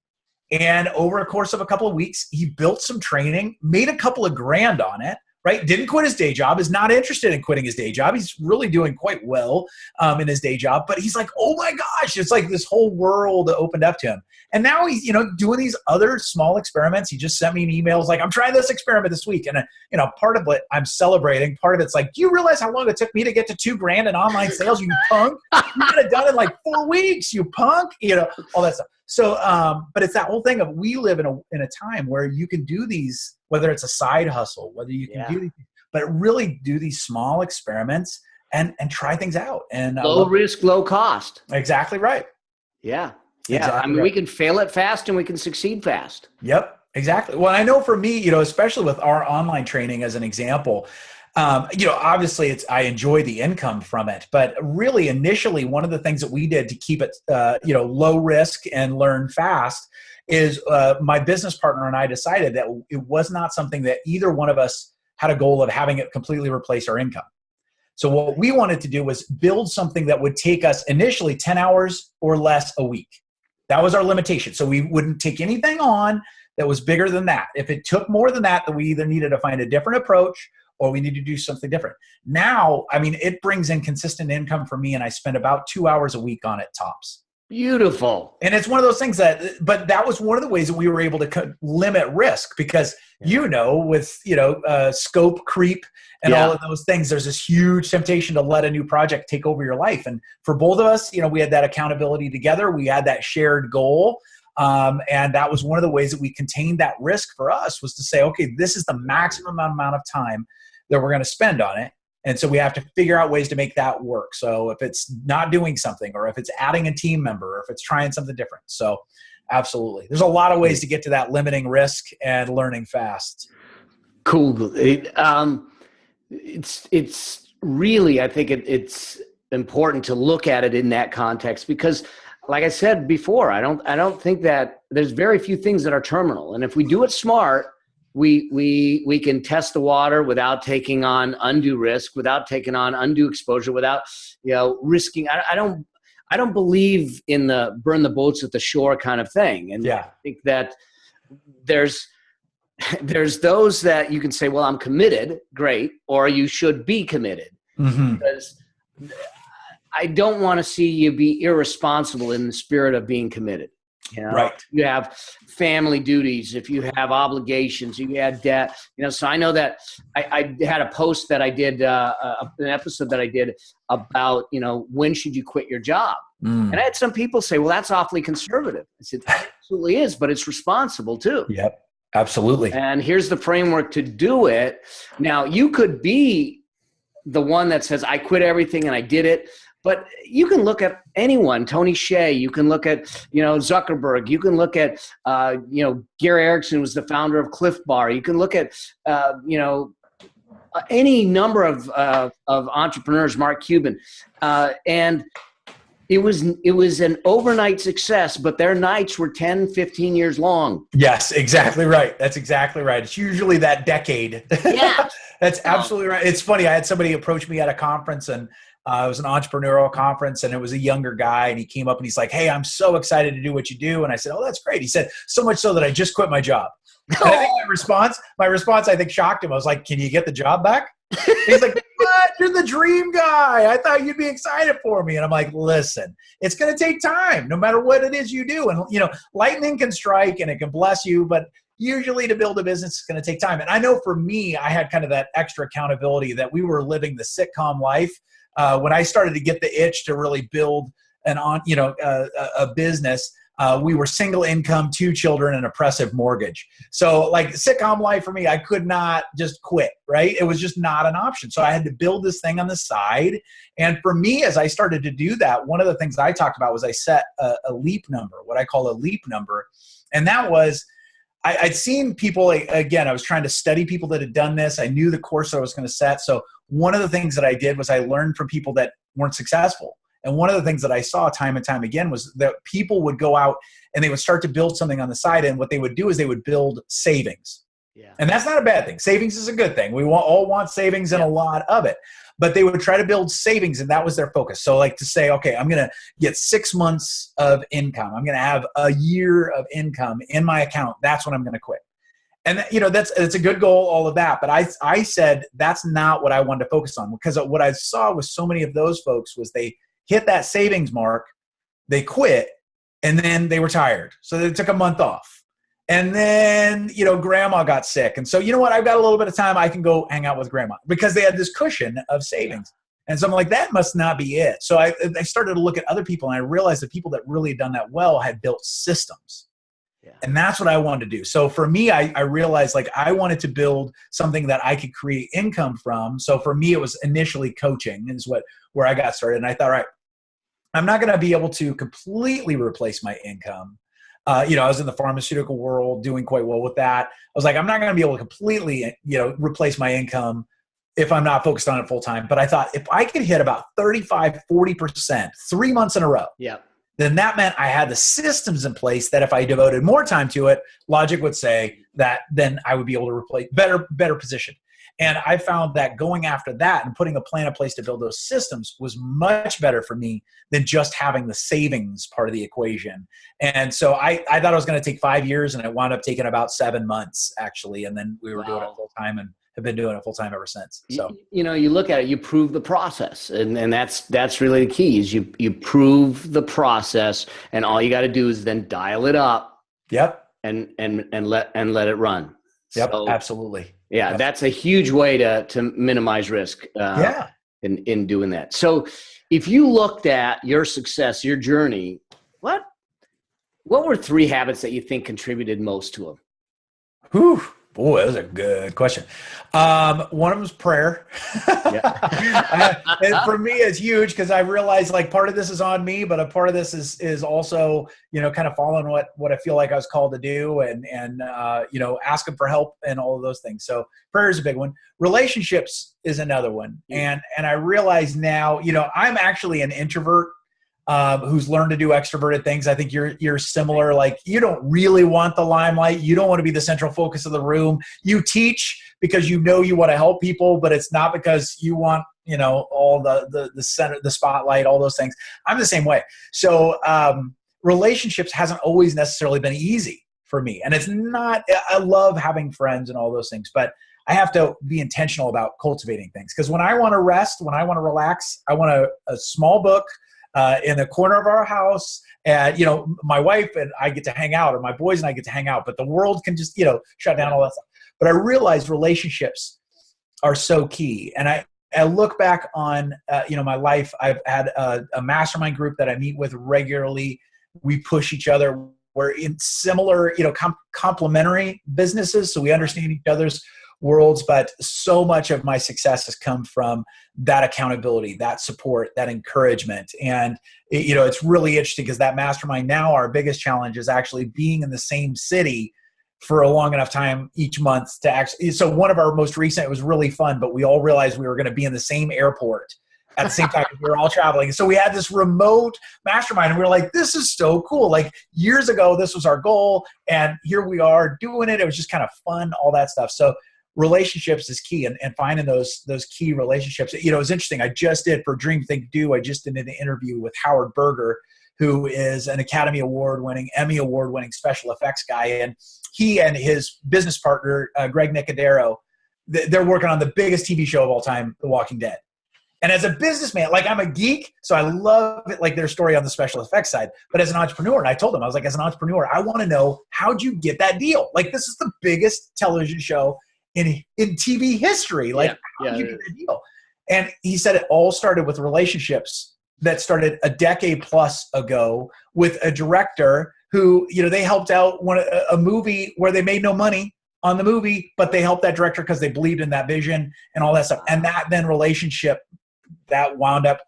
And over a course of a couple of weeks, he built some training, made a couple of grand on it. Right? Didn't quit his day job, is not interested in quitting his day job. He's really doing quite well in his day job, but he's like, oh my gosh, it's like this whole world opened up to him. And now he's, doing these other small experiments. He just sent me an email. Like, I'm trying this experiment this week. And, part of it I'm celebrating. Part of it's like, do you realize how long it took me to get to $2,000 in online sales? You punk. You got it done in like 4 weeks, you punk, all that stuff. So, but it's that whole thing of, we live in a time where you can do these, whether it's a side hustle, whether you can do these, but really do these small experiments and try things out. And low risk, low cost. Exactly right. Yeah. Yeah. Exactly we can fail it fast and we can succeed fast. Yep. Exactly. Well, I know for me, especially with our online training as an example, obviously I enjoy the income from it, but really initially one of the things that we did to keep it, low risk and learn fast is my business partner and I decided that it was not something that either one of us had a goal of having it completely replace our income. So what we wanted to do was build something that would take us initially 10 hours or less a week. That was our limitation. So we wouldn't take anything on that was bigger than that. If it took more than that, then we either needed to find a different approach or we need to do something different. Now, it brings in consistent income for me, and I spend about 2 hours a week on it tops. Beautiful. And it's one of those things but that was one of the ways that we were able to limit risk, because, with, scope creep and all of those things, there's this huge temptation to let a new project take over your life. And for both of us, we had that accountability together. We had that shared goal. And that was one of the ways that we contained that risk for us, was to say, okay, this is the maximum amount of time that we're going to spend on it. And so we have to figure out ways to make that work. So if it's not doing something, or if it's adding a team member, or if it's trying something different. So absolutely. There's a lot of ways to get to that limiting risk and learning fast. Cool. It's really, I think it's important to look at it in that context because, like I said before, I don't think that there's very few things that are terminal, and if we do it smart, we can test the water without taking on undue risk, without taking on undue exposure, without risking. I don't believe in the burn the boats at the shore kind of thing, and I think that there's those that you can say, well, I'm committed, great, or you should be committed. Because I don't want to see you be irresponsible in the spirit of being committed. Right. You have family duties, if you have obligations, you have debt, so I know that I had a post that I did, an episode that I did about, when should you quit your job? And I had some people say, well, that's awfully conservative. I said, it absolutely is, but it's responsible too. Yep. Absolutely. And here's the framework to do it. Now, you could be the one that says, I quit everything and I did it. But you can look at anyone, Tony Hsieh, you can look at, Zuckerberg, you can look at, Gary Erickson was the founder of Cliff Bar. You can look at, any number of entrepreneurs, Mark Cuban, and it was an overnight success, but their nights were 10, 15 years long. Yes, exactly right. That's exactly right. It's usually that decade. Yeah. That's absolutely right. It's funny. I had somebody approach me at a conference, and it was an entrepreneurial conference, and it was a younger guy, and he came up and he's like, hey, I'm so excited to do what you do. And I said, oh, that's great. He said, so much so that I just quit my job. And I think my response, I think, shocked him. I was like, can you get the job back? He's like, what? You're the dream guy. I thought you'd be excited for me. And I'm like, listen, it's going to take time no matter what it is you do. And, lightning can strike and it can bless you, but usually to build a business, it's going to take time. And I know for me, I had kind of that extra accountability that we were living the sitcom life. When I started to get the itch to really build a business, we were single income, 2 children, and oppressive mortgage. So like sitcom life for me, I could not just quit, right? It was just not an option. So I had to build this thing on the side. And for me, as I started to do that, one of the things I talked about was I set a leap number, what I call a leap number. And that was, I'd seen people, again, I was trying to study people that had done this. I knew the course I was going to set. So one of the things that I did was I learned from people that weren't successful. And one of the things that I saw time and time again was that people would go out and they would start to build something on the side. And what they would do is they would build savings. Yeah. And that's not a bad thing. Savings is a good thing. We all want savings and a lot of it. But they would try to build savings, and that was their focus. So like to say, okay, I'm going to get 6 months of income. I'm going to have a year of income in my account. That's when I'm going to quit. And it's a good goal, all of that. But I said that's not what I wanted to focus on, because what I saw with so many of those folks was they hit that savings mark, they quit, and then they retired. So they took a month off. And then, grandma got sick. And so, you know what? I've got a little bit of time. I can go hang out with grandma, because they had this cushion of savings. And so I'm like, that must not be it. So I started to look at other people, and I realized the people that really had done that well had built systems. Yeah. And that's what I wanted to do. So for me, I realized like I wanted to build something that I could create income from. So for me, it was initially coaching is where I got started. And I thought, all right, I'm not going to be able to completely replace my income. I was in the pharmaceutical world doing quite well with that. I was like, I'm not going to be able to completely, replace my income if I'm not focused on it full time. But I thought if I could hit about 35, 40%, 3 months in a row, then that meant I had the systems in place that if I devoted more time to it, logic would say that then I would be able to replace better position. And I found that going after that and putting a plan in place to build those systems was much better for me than just having the savings part of the equation. And so I thought it was going to take 5 years, and it wound up taking about 7 months actually. And then we were doing it full time and have been doing it full time ever since. So, you look at it, you prove the process, and that's really the key is you prove the process, and all you got to do is then dial it up. Yep. And let it run. Yep. So, absolutely. Yeah, that's a huge way to minimize risk in doing that. So if you looked at your success, your journey, what were 3 habits that you think contributed most to them? Whew, Oh, that was a good question. One of them is prayer. And for me, it's huge because I realize like part of this is on me, but a part of this is also, kind of following what I feel like I was called to do and asking for help and all of those things. So prayer is a big one. Relationships is another one. And I realize now, I'm actually an introvert who's learned to do extroverted things. I think you're similar. Like you don't really want the limelight. You don't want to be the central focus of the room. You teach because you want to help people, but it's not because you want, all the center, the spotlight, all those things. I'm the same way. So relationships hasn't always necessarily been easy for me. And it's not, I love having friends and all those things, but I have to be intentional about cultivating things. Because when I want to rest, when I want to relax, I want a small book in the corner of our house, and my wife and I get to hang out, or my boys and I get to hang out, but the world can just shut down all that stuff. But I realize relationships are so key, and I look back on my life. I've had a mastermind group that I meet with regularly. We push each other. We're in similar complementary businesses, so we understand each other's worlds, but so much of my success has come from that accountability, that support, that encouragement. And it's really interesting because that mastermind now, our biggest challenge is actually being in the same city for a long enough time each month to actually, so one of our most recent, it was really fun, but we all realized we were going to be in the same airport at the same time. We were all traveling. So we had this remote mastermind and we were like, this is so cool. Like years ago, this was our goal. And here we are doing it. It was just kind of fun, all that stuff. So relationships is key, and finding those key relationships. It was interesting. I just did for Dream Think Do. I just did an interview with Howard Berger, who is an Academy Award-winning, Emmy Award-winning special effects guy, and he and his business partner Greg Nicodero, they're working on the biggest TV show of all time, The Walking Dead. And as a businessman, like I'm a geek, so I love it, like their story on the special effects side. But as an entrepreneur, and I told them, I was like, as an entrepreneur, I want to know, how'd you get that deal? Like this is the biggest television show in TV history. Like, how did you get that deal? And he said it all started with relationships that started a decade plus ago with a director who, they helped out a movie where they made no money on the movie, but they helped that director because they believed in that vision and all that stuff. And that then relationship that wound up,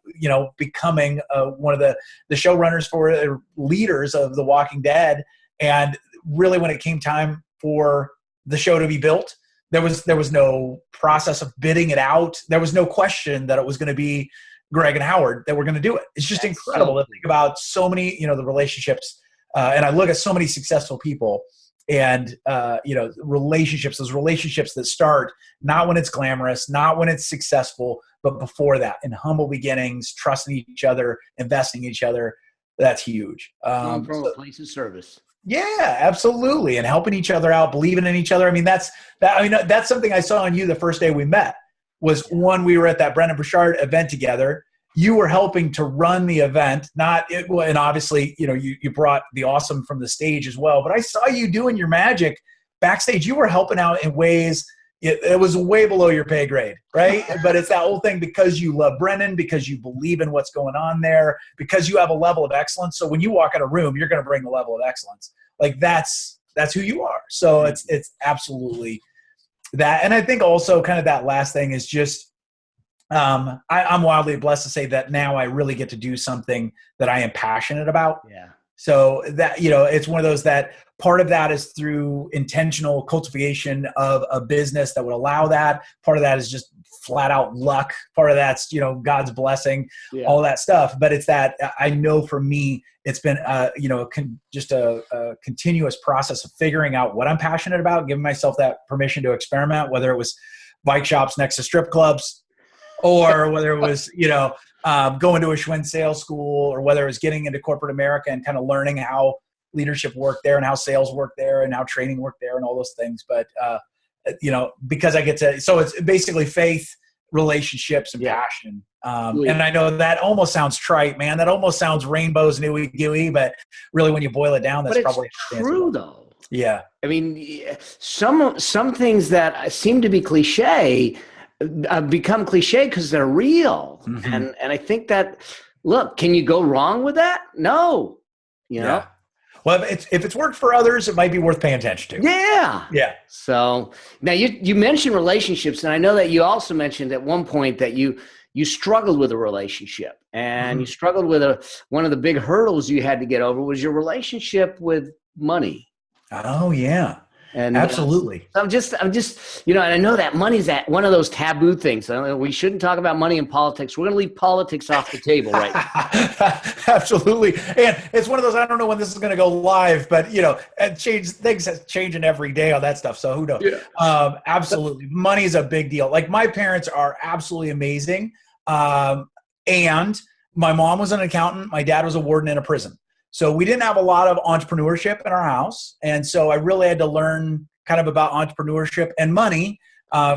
becoming one of the showrunners for leaders of The Walking Dead. And really when it came time for the show to be built, there was no process of bidding it out. There was no question that it was going to be Greg and Howard that were going to do it. It's just incredible to think about so many, the relationships. And I look at so many successful people and, relationships, those relationships that start not when it's glamorous, not when it's successful, but before that, in humble beginnings, trusting each other, investing in each other. That's huge. From a place of service. Yeah, absolutely. And helping each other out, believing in each other. I mean, that's something I saw on you the first day we met. Was one, we were at that Brendan Burchard event together. You were helping to run the event, and obviously, you brought the awesome from the stage as well. But I saw you doing your magic backstage. You were helping out in ways it was way below your pay grade, right? But it's that whole thing because you love Brendan, because you believe in what's going on there, because you have a level of excellence. So when you walk in a room, you're going to bring a level of excellence. Like that's who you are. So it's absolutely that. And I think also kind of that last thing is just, I'm wildly blessed to say that now I really get to do something that I am passionate about. Yeah. So that, it's one of those that part of that is through intentional cultivation of a business that would allow that. Part of that is just flat out luck. Part of that's, God's blessing, all that stuff. But it's that I know for me, it's been, just a continuous process of figuring out what I'm passionate about, giving myself that permission to experiment, whether it was bike shops next to strip clubs or whether it was, going to a Schwinn sales school, or whether it was getting into corporate America and kind of learning how leadership worked there and how sales worked there and how training worked there and all those things. But, because I get to, so it's basically faith, relationships, and passion. And I know that almost sounds trite, man. That almost sounds rainbows and ooey gooey, but really when you boil it down, that's probably true though. Yeah. I mean, some things that seem to be cliche become cliche because they're real. Mm-hmm. And I think that, look, can you go wrong with that? No, Well, if it's worked for others, it might be worth paying attention to. Yeah. Yeah. So now you mentioned relationships, and I know that you also mentioned at one point that you struggled with a relationship, and you struggled with one of the big hurdles you had to get over was your relationship with money. Oh yeah. And Absolutely. I'm just, and I know that money's one of those taboo things. We shouldn't talk about money in politics. We're going to leave politics off the table right now. Absolutely. And it's one of those, I don't know when this is going to go live, but things changing every day on that stuff. So who knows? Yeah. Absolutely. Money is a big deal. Like my parents are absolutely amazing. And my mom was an accountant. My dad was a warden in a prison. So we didn't have a lot of entrepreneurship in our house. And so I really had to learn kind of about entrepreneurship and money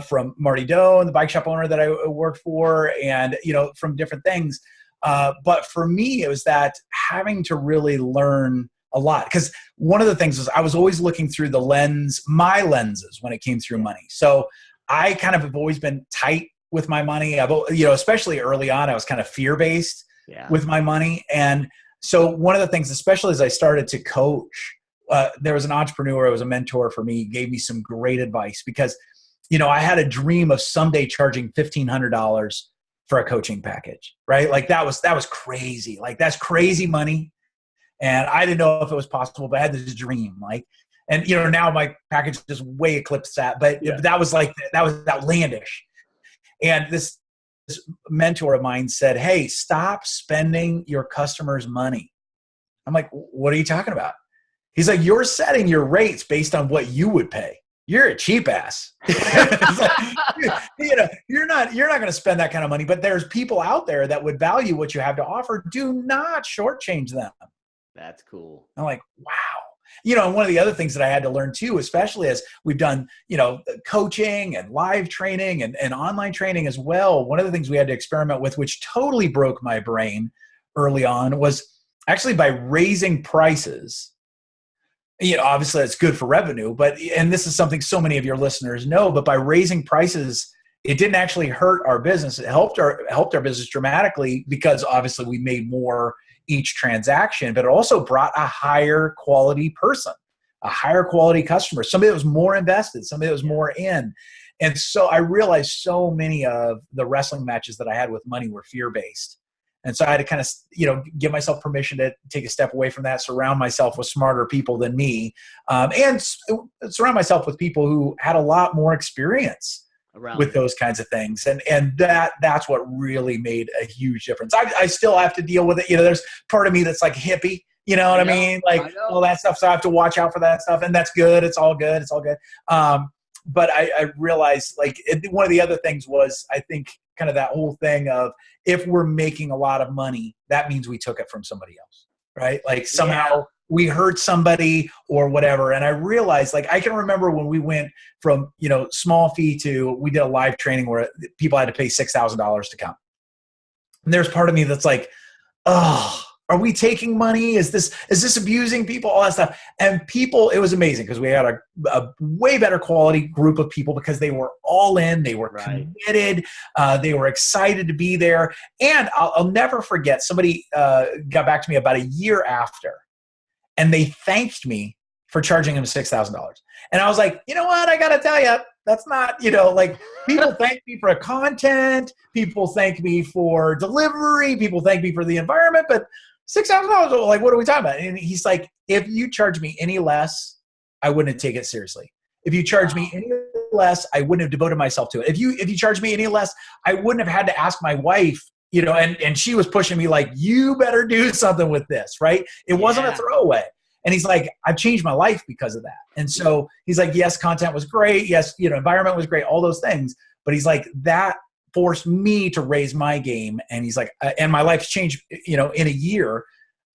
from Marty Doe and the bike shop owner that I worked for, and, from different things. But for me, it was that having to really learn a lot, because one of the things was I was always looking through my lenses when it came through money. So I kind of have always been tight with my money. Especially early on, I was kind of fear-based with my money. And so one of the things, especially as I started to coach, there was an entrepreneur who was a mentor for me, gave me some great advice because, I had a dream of someday charging $1,500 for a coaching package, right? Like that was crazy. Like that's crazy money. And I didn't know if it was possible, but I had this dream, and now my package just way eclipsed that, but that was outlandish. And this mentor of mine said, "Hey, stop spending your customers' money." I'm like, "What are you talking about?" He's like, "You're setting your rates based on what you would pay. You're a cheap ass." You're not going to spend that kind of money, but there's people out there that would value what you have to offer. Do not shortchange them. That's cool. I'm like, wow. And one of the other things that I had to learn too, especially as we've done, coaching and live training and online training as well. One of the things we had to experiment with, which totally broke my brain early on, was actually by raising prices. Obviously that's good for revenue, and this is something so many of your listeners know, but by raising prices, it didn't actually hurt our business. It helped our business dramatically because obviously we made more each transaction, but it also brought a higher quality person, a higher quality customer, somebody that was more invested, somebody that was more in. And so I realized so many of the wrestling matches that I had with money were fear-based. And so I had to kind of, give myself permission to take a step away from that, surround myself with smarter people than me, and surround myself with people who had a lot more experience with those kinds of things. And that's what really made a huge difference. I still have to deal with it. There's part of me that's like hippie, you know what I mean? Like all that stuff. So I have to watch out for that stuff, and that's good. It's all good. It's all good. But I realized one of the other things was, I think, kind of that whole thing of, if we're making a lot of money, that means we took it from somebody else, right? Like somehow we hurt somebody or whatever. And I realized, I can remember when we went from, small fee to, we did a live training where people had to pay $6,000 to come. And there's part of me that's like, oh, are we taking money? Is this abusing people? All that stuff. And people, it was amazing because we had a way better quality group of people because they were all in, they were committed, they were excited to be there. And I'll never forget, somebody got back to me about a year after, and they thanked me for charging them $6,000. And I was like, you know what? I got to tell you, that's not, people thank me for content. People thank me for delivery. People thank me for the environment, but $6,000, what are we talking about? And he's like, if you charge me any less, I wouldn't take it seriously. If you charge me any less, I wouldn't have devoted myself to it. If you charge me any less, I wouldn't have had to ask my wife, and she was pushing me like, you better do something with this, right? It wasn't a throwaway. And he's like, I've changed my life because of that. And so he's like, yes, content was great. Yes, environment was great, all those things. But he's like, that forced me to raise my game. And he's like, and my life's changed, in a year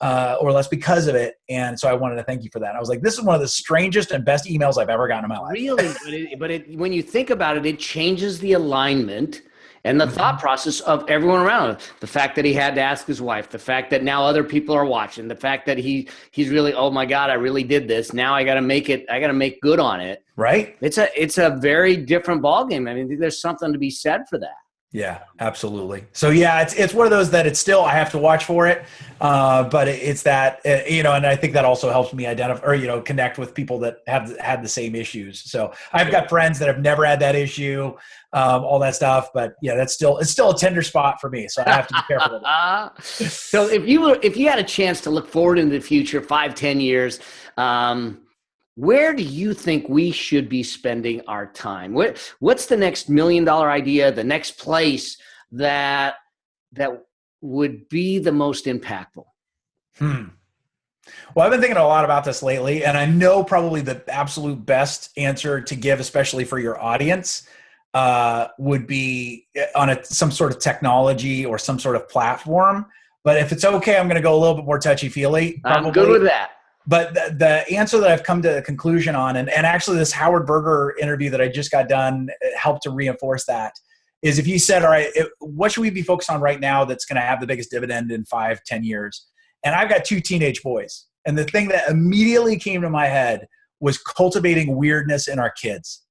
or less because of it. And so I wanted to thank you for that. I was like, this is one of the strangest and best emails I've ever gotten in my life. Really? But when you think about it, it changes the alignment and the thought process of everyone around him. The fact that he had to ask his wife, the fact that now other people are watching, the fact that he's really, oh my God, I really did this. Now I got to make good on it. Right. It's a very different ballgame. I mean, there's something to be said for that. Yeah, absolutely. So yeah, it's one of those that it's still I have to watch for it, but it's that and I think that also helps me identify or connect with people that have had the same issues. So I've got friends that have never had that issue, all that stuff. But yeah, it's still a tender spot for me. So I have to be careful with it. So if you had a chance to look forward into the future, 5, 10 years, where do you think we should be spending our time? What's the next $1 million idea, the next place that would be the most impactful? Hmm. Well, I've been thinking a lot about this lately, and I know probably the absolute best answer to give, especially for your audience, would be on some sort of technology or some sort of platform. But if it's okay, I'm going to go a little bit more touchy-feely. I'm good with that. But the answer that I've come to a conclusion on, and actually this Howard Berger interview that I just got done helped to reinforce that, is if you said, all right, what should we be focused on right now that's going to have the biggest dividend in 5, 10 years? And I've got 2 teenage boys. And the thing that immediately came to my head was cultivating weirdness in our kids.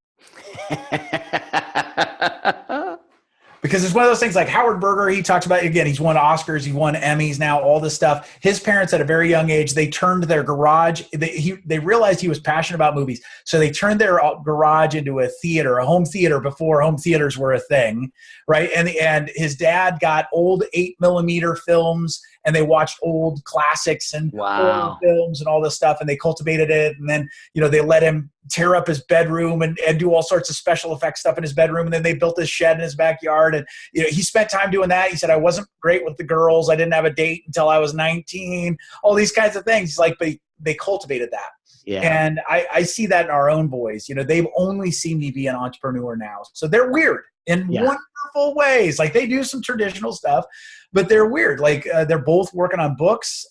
Because it's one of those things like Howard Berger, he talks about, again, he's won Oscars, he won Emmys now, all this stuff. His parents at a very young age, they turned their garage, they realized he was passionate about movies. So they turned their garage into a theater, a home theater before home theaters were a thing, right? And his dad got old 8mm films and they watched old classics and horror films and all this stuff, and they cultivated it. And then, they let him tear up his bedroom and do all sorts of special effects stuff in his bedroom. And then they built this shed in his backyard. And, he spent time doing that. He said, I wasn't great with the girls. I didn't have a date until I was 19, all these kinds of things. He's like, but they cultivated that. Yeah. And I see that in our own boys. They've only seen me be an entrepreneur now. So they're weird in wonderful ways. Like they do some traditional stuff, but they're weird. Like they're both working on books.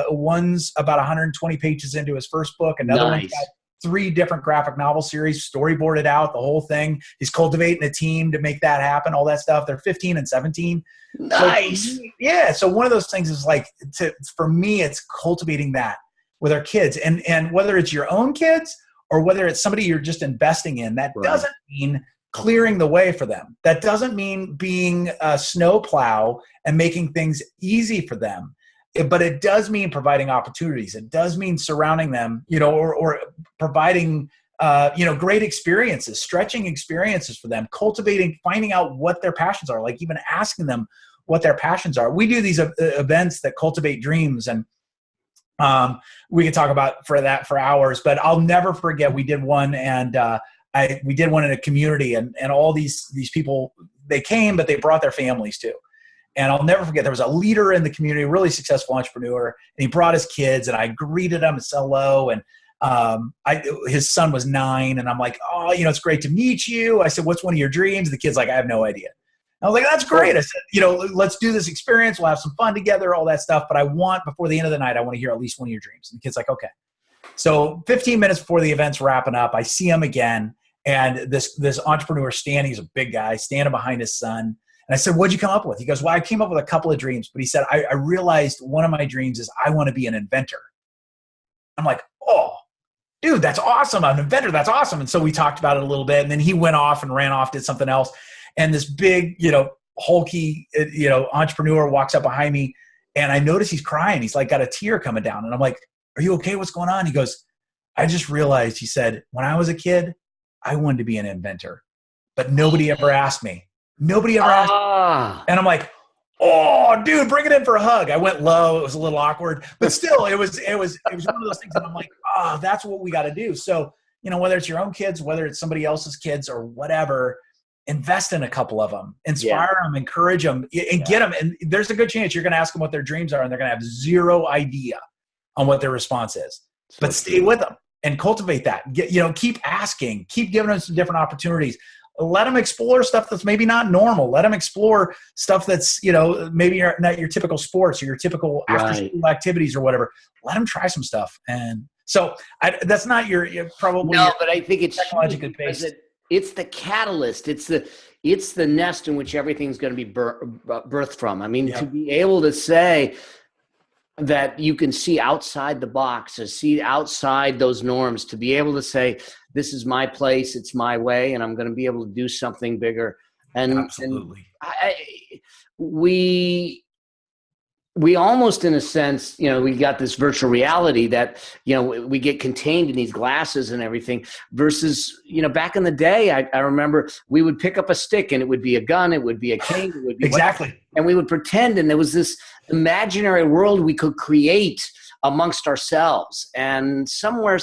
One's about 120 pages into his first book. Another one's got 3 different graphic novel series, storyboarded out, the whole thing. He's cultivating a team to make that happen, all that stuff. They're 15 and 17. Nice. So, so one of those things is like, for me, it's cultivating that with our kids. And whether it's your own kids or whether it's somebody you're just investing in, that doesn't mean clearing the way for them. That doesn't mean being a snowplow and making things easy for them. But it does mean providing opportunities. It does mean surrounding them, or providing, great experiences, stretching experiences for them, cultivating, finding out what their passions are, like even asking them what their passions are. We do these events that cultivate dreams, and we can talk about for hours, but I'll never forget, we did one, and we did one in a community, and all these people, they came, but they brought their families too. And I'll never forget, there was a leader in the community, a really successful entrepreneur, and he brought his kids, and I greeted him and said hello. And his son was 9, and I'm like, oh, it's great to meet you. I said, what's one of your dreams? The kid's like, I have no idea. I was like, that's great. I said, let's do this experience. We'll have some fun together, all that stuff. But before the end of the night, I want to hear at least one of your dreams. And the kid's like, okay. So 15 minutes before the event's wrapping up, I see him again. And this entrepreneur standing, he's a big guy, standing behind his son. And I said, what'd you come up with? He goes, well, I came up with a couple of dreams, but he said, I realized one of my dreams is I want to be an inventor. I'm like, oh, dude, that's awesome. I'm an inventor. That's awesome. And so we talked about it a little bit, and then he went off and ran off, did something else. And this big, hulky, entrepreneur walks up behind me, and I notice he's crying. He's like got a tear coming down. And I'm like, are you okay? What's going on? He goes, I just realized, he said, when I was a kid, I wanted to be an inventor, but nobody ever asked me. Nobody ever asked. And I'm like, oh, dude, bring it in for a hug. I went low. It was a little awkward, but still, it was one of those things that I'm like, oh, that's what we got to do. So, whether it's your own kids, whether it's somebody else's kids or whatever, invest in a couple of them, inspire them, encourage them, and get them. And there's a good chance you're going to ask them what their dreams are, and they're going to have zero idea on what their response is. But stay with them and cultivate that. Keep asking, keep giving them some different opportunities. Let them explore stuff that's maybe not normal. Let them explore stuff that's, maybe not your typical sports or your typical after school activities or whatever. Let them try some stuff. And so that's not your probably. No, but I think it's technologically based. It's the catalyst. It's the nest in which everything's going to be birthed from. I mean, to be able to say that you can see outside the box, to see outside those norms, to be able to say, this is my place, it's my way, and I'm going to be able to do something bigger. And Absolutely. I, we almost, in a sense, we got this virtual reality that, we get contained in these glasses and everything versus, back in the day, I remember we would pick up a stick and it would be a gun, it would be a cane, it would be Exactly. and we would pretend. And there was this imaginary world we could create amongst ourselves. And somewhere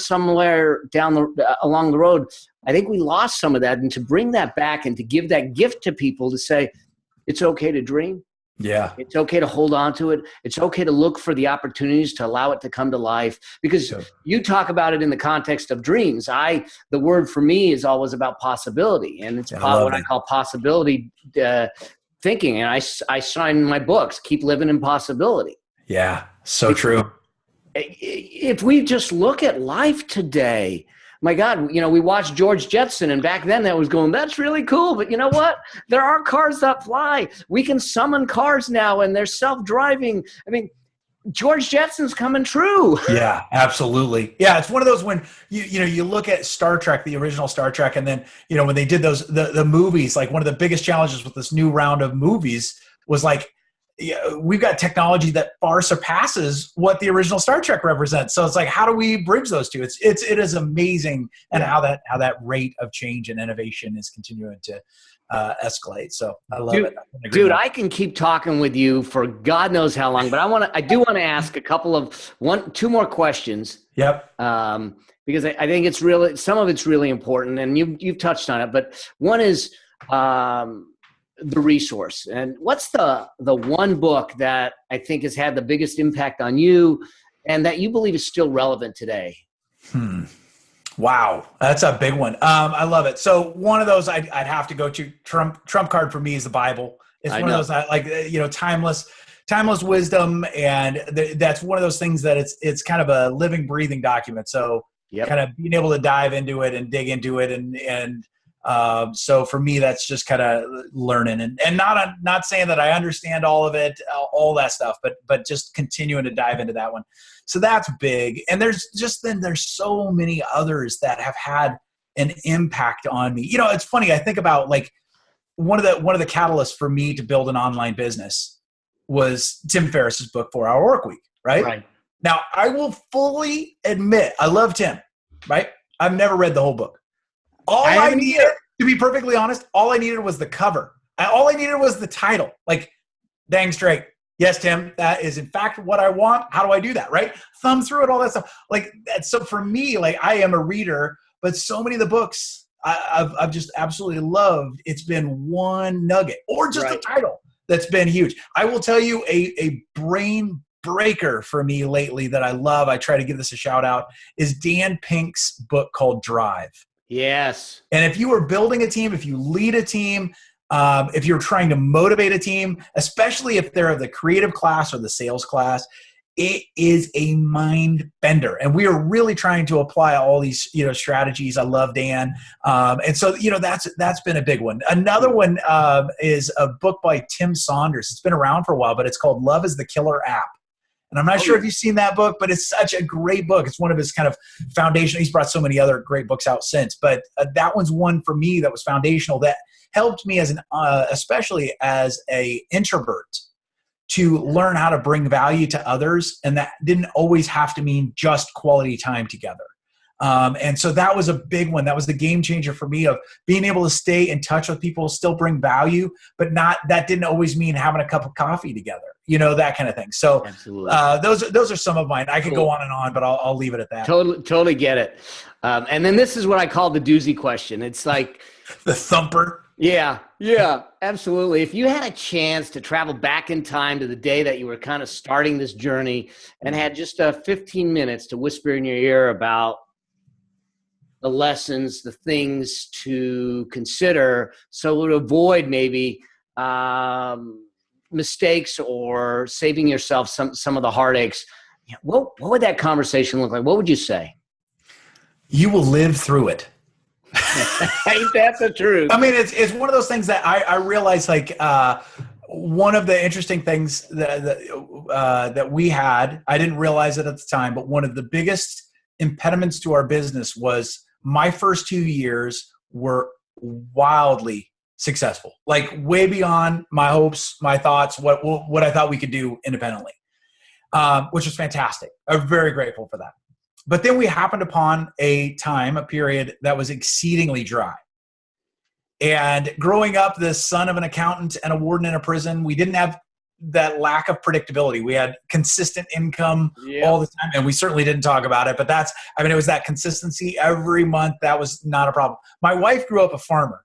along the road, I think we lost some of that. And to bring that back and to give that gift to people to say, it's okay to dream. Yeah. It's okay to hold on to it. It's okay to look for the opportunities to allow it to come to life, because you talk about it in the context of dreams. The word for me is always about possibility, and it's what I call possibility thinking. And I sign my books, Keep Living in Possibility. Yeah. So true. If we just look at life today, my God, we watched George Jetson, and back then that was going, that's really cool. But you know what? There are cars that fly. We can summon cars now, and they're self-driving. I mean, George Jetson's coming true. Yeah, absolutely. Yeah, it's one of those when you look at Star Trek, the original Star Trek, and then when they did those the movies, like one of the biggest challenges with this new round of movies was like, we've got technology that far surpasses what the original Star Trek represents. So it's like, how do we bridge those two? It is amazing, and how that rate of change and innovation is continuing to escalate. So I love it. Dude, I can keep talking with you for God knows how long, but I do want to ask a couple of two more questions. Yep. Because I think it's really, some of it's really important, and you've touched on it. But one is the resource. And what's the one book that I think has had the biggest impact on you and that you believe is still relevant today? Wow. That's a big one. I love it. So one of those I'd have to go to. Trump card for me is the Bible. It's one of those like, timeless wisdom. And that's one of those things that it's kind of a living, breathing document. So kind of being able to dive into it and dig into it. And so for me, that's just kind of learning and not saying that I understand all of it, all that stuff, but just continuing to dive into that one. So that's big. And there's so many others that have had an impact on me. It's funny. I think about like one of the catalysts for me to build an online business was Tim Ferriss's book, 4 Hour Workweek. Right. Now I will fully admit, I love Tim, right? I've never read the whole book. All I needed, to be perfectly honest, all I needed was the cover. All I needed was the title. Like, dang straight. Yes, Tim, that is in fact what I want. How do I do that, right? Thumb through it, all that stuff. Like, so for me, like, I am a reader, but so many of the books I've just absolutely loved. It's been one nugget or just a title that's been huge. I will tell you a brain breaker for me lately that I love. I try to give this a shout out is Dan Pink's book called Drive. Yes. And if you are building a team, if you lead a team, if you're trying to motivate a team, especially if they're of the creative class or the sales class, it is a mind bender. And we are really trying to apply all these, strategies. I love Dan. And so, that's been a big one. Another one is a book by Tim Saunders. It's been around for a while, but it's called Love is the Killer App. And I'm not sure if you've seen that book, but it's such a great book. It's one of his kind of foundational. He's brought so many other great books out since, but that one's one for me that was foundational that helped me especially as a introvert to learn how to bring value to others. And that didn't always have to mean just quality time together. And so that was a big one. That was the game changer for me of being able to stay in touch with people, still bring value, but that didn't always mean having a cup of coffee together, that kind of thing. So those are some of mine. I could go on and on, but I'll leave it at that. Totally get it. And then this is what I call the doozy question. It's like the thumper. Yeah, absolutely. If you had a chance to travel back in time to the day that you were kind of starting this journey and had just 15 minutes to whisper in your ear about the lessons, the things to consider so to avoid maybe mistakes or saving yourself some of the heartaches, what would that conversation look like? What would you say? You will live through it. Ain't that the truth? I mean, it's one of those things that I realize, like, one of the interesting things that we had, I didn't realize it at the time, but one of the biggest impediments to our business was my first 2 years were wildly successful, like way beyond my hopes, my thoughts, what I thought we could do independently, which was fantastic. I'm very grateful for that. But then we happened upon a period that was exceedingly dry. And growing up, the son of an accountant and a warden in a prison, we didn't have that lack of predictability. We had consistent income all the time, and we certainly didn't talk about it, but it was that consistency every month. That was not a problem. My wife grew up a farmer,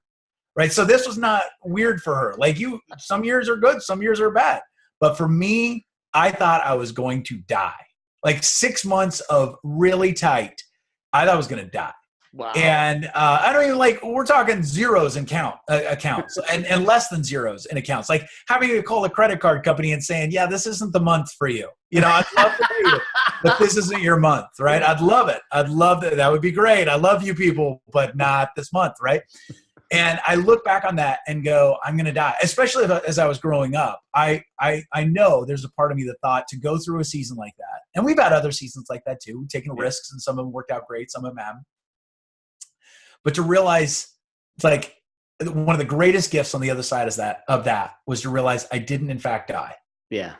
right? So this was not weird for her. Like some years are good, some years are bad. But for me, I thought I was going to die. Like 6 months of really tight, I thought I was going to die. Wow. And I don't even we're talking zeros in accounts and less than zeros in accounts. Like having to call the credit card company and saying, yeah, this isn't the month for you. I'd love to pay you, but this isn't your month, right? I'd love it. I'd love that. That would be great. I love you people, but not this month, right? And I look back on that and go, I'm going to die. Especially as I was growing up, I know there's a part of me that thought to go through a season like that. And we've had other seasons like that too, taking risks, and some of them worked out great, some of them haven't. But to realize, it's like one of the greatest gifts on the other side of that was to realize I didn't in fact die. Yeah.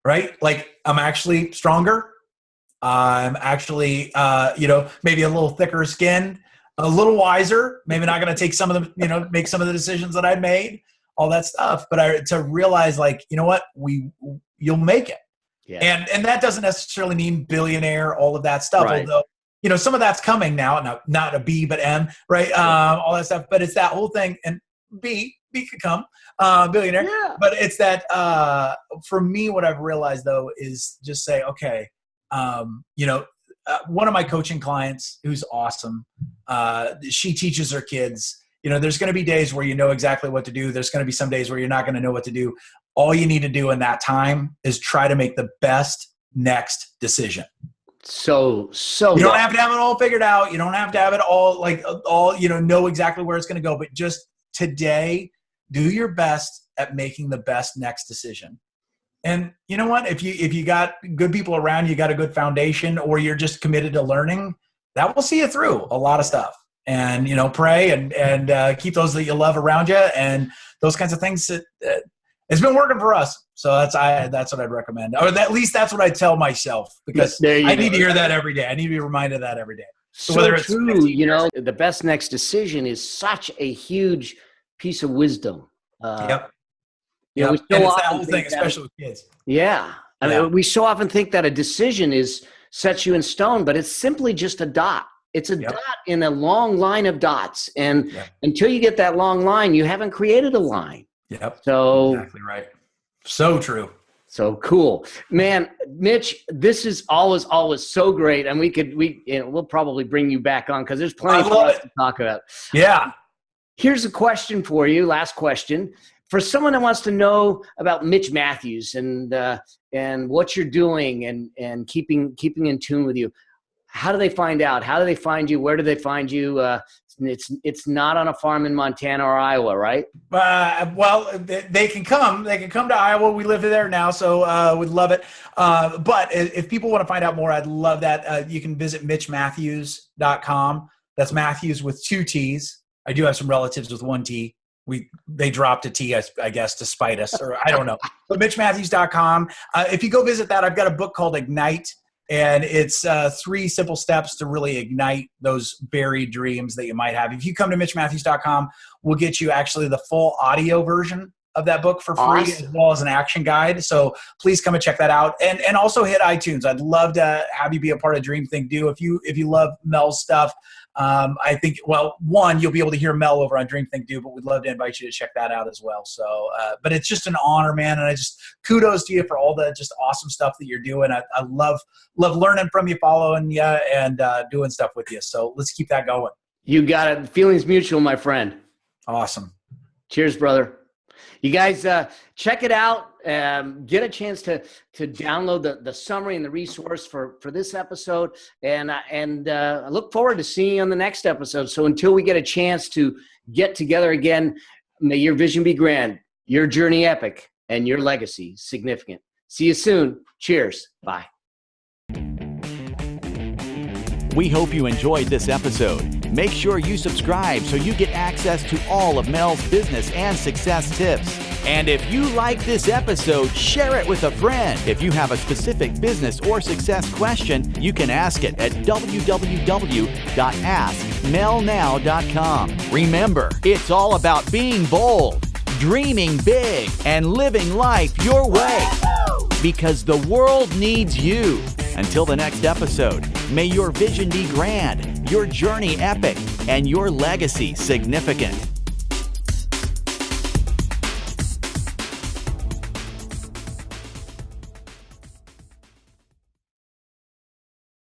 Right? Like I'm actually stronger. I'm actually, maybe a little thicker skin, a little wiser, maybe not going to take some of the, make some of the decisions that I made, all that stuff. But to realize you know what, you'll make it. Yeah. And that doesn't necessarily mean billionaire, all of that stuff. Right. Although, some of that's coming now, not a B, but M, right? All that stuff. But it's that whole thing. And B could come, billionaire. Yeah. But it's that, for me, what I've realized though, is just say, okay, one of my coaching clients who's awesome, she teaches her kids, there's going to be days where you know exactly what to do. There's going to be some days where you're not going to know what to do. All you need to do in that time is try to make the best next decision. So you don't have to have it all figured out. You don't have to have it all know exactly where it's going to go, but just today, do your best at making the best next decision. And you know what? If you got good people around, you got a good foundation, or you're just committed to learning, that will see you through a lot of stuff. And pray and keep those that you love around you, and those kinds of things. It's been working for us, so that's what I'd recommend, or at least that's what I tell myself, because I need to hear that every day. I need to be reminded of that every day. So whether it's true, the best next decision is such a huge piece of wisdom. Yep. We so and it's that often whole thing, especially with kids. Yeah. I mean, we so often think that a decision sets you in stone, but it's simply just a dot. It's a dot in a long line of dots. And until you get that long line, you haven't created a line. Yep. So exactly right. So true. So cool, man. Mitch, this is always so great. And we'll probably bring you back on, because there's plenty for us to talk about. Yeah. Here's a question for you. Last question. For someone that wants to know about Mitch Matthews and what you're doing and keeping in tune with you, how do they find out? How do they find you? Where do they find you? It's not on a farm in Montana or Iowa, right? Well, they can come. They can come to Iowa. We live there now, so we'd love it. But if people want to find out more, I'd love that. You can visit MitchMatthews.com. That's Matthews with 2 T's. I do have some relatives with 1 T. They dropped a T, I guess, to spite us, or I don't know. But MitchMatthews.com. If you go visit that, I've got a book called Ignite. And it's 3 simple steps to really ignite those buried dreams that you might have. If you come to MitchMatthews.com, we'll get you actually the full audio version of that book for free, as well as an action guide. So please come and check that out. And also hit iTunes. I'd love to have you be a part of Dream Think Do. If you love Mel's stuff, I think, one, you'll be able to hear Mel over on Dream Think Do, but we'd love to invite you to check that out as well. So, but it's just an honor, man. And I just kudos to you for all the just awesome stuff that you're doing. I love learning from you, following you, and doing stuff with you. So let's keep that going. You got it. Feelings mutual, my friend. Awesome. Cheers, brother. You guys check it out. Get a chance to download the summary and the resource for this episode. And I look forward to seeing you on the next episode. So until we get a chance to get together again, may your vision be grand, your journey epic, and your legacy significant. See you soon. Cheers. Bye. We hope you enjoyed this episode. Make sure you subscribe so you get access to all of Mel's business and success tips. And if you like this episode, share it with a friend. If you have a specific business or success question, you can ask it at www.askmelnow.com. Remember, it's all about being bold, dreaming big, and living life your way. Because the world needs you. Until the next episode, may your vision be grand, your journey epic, and your legacy significant.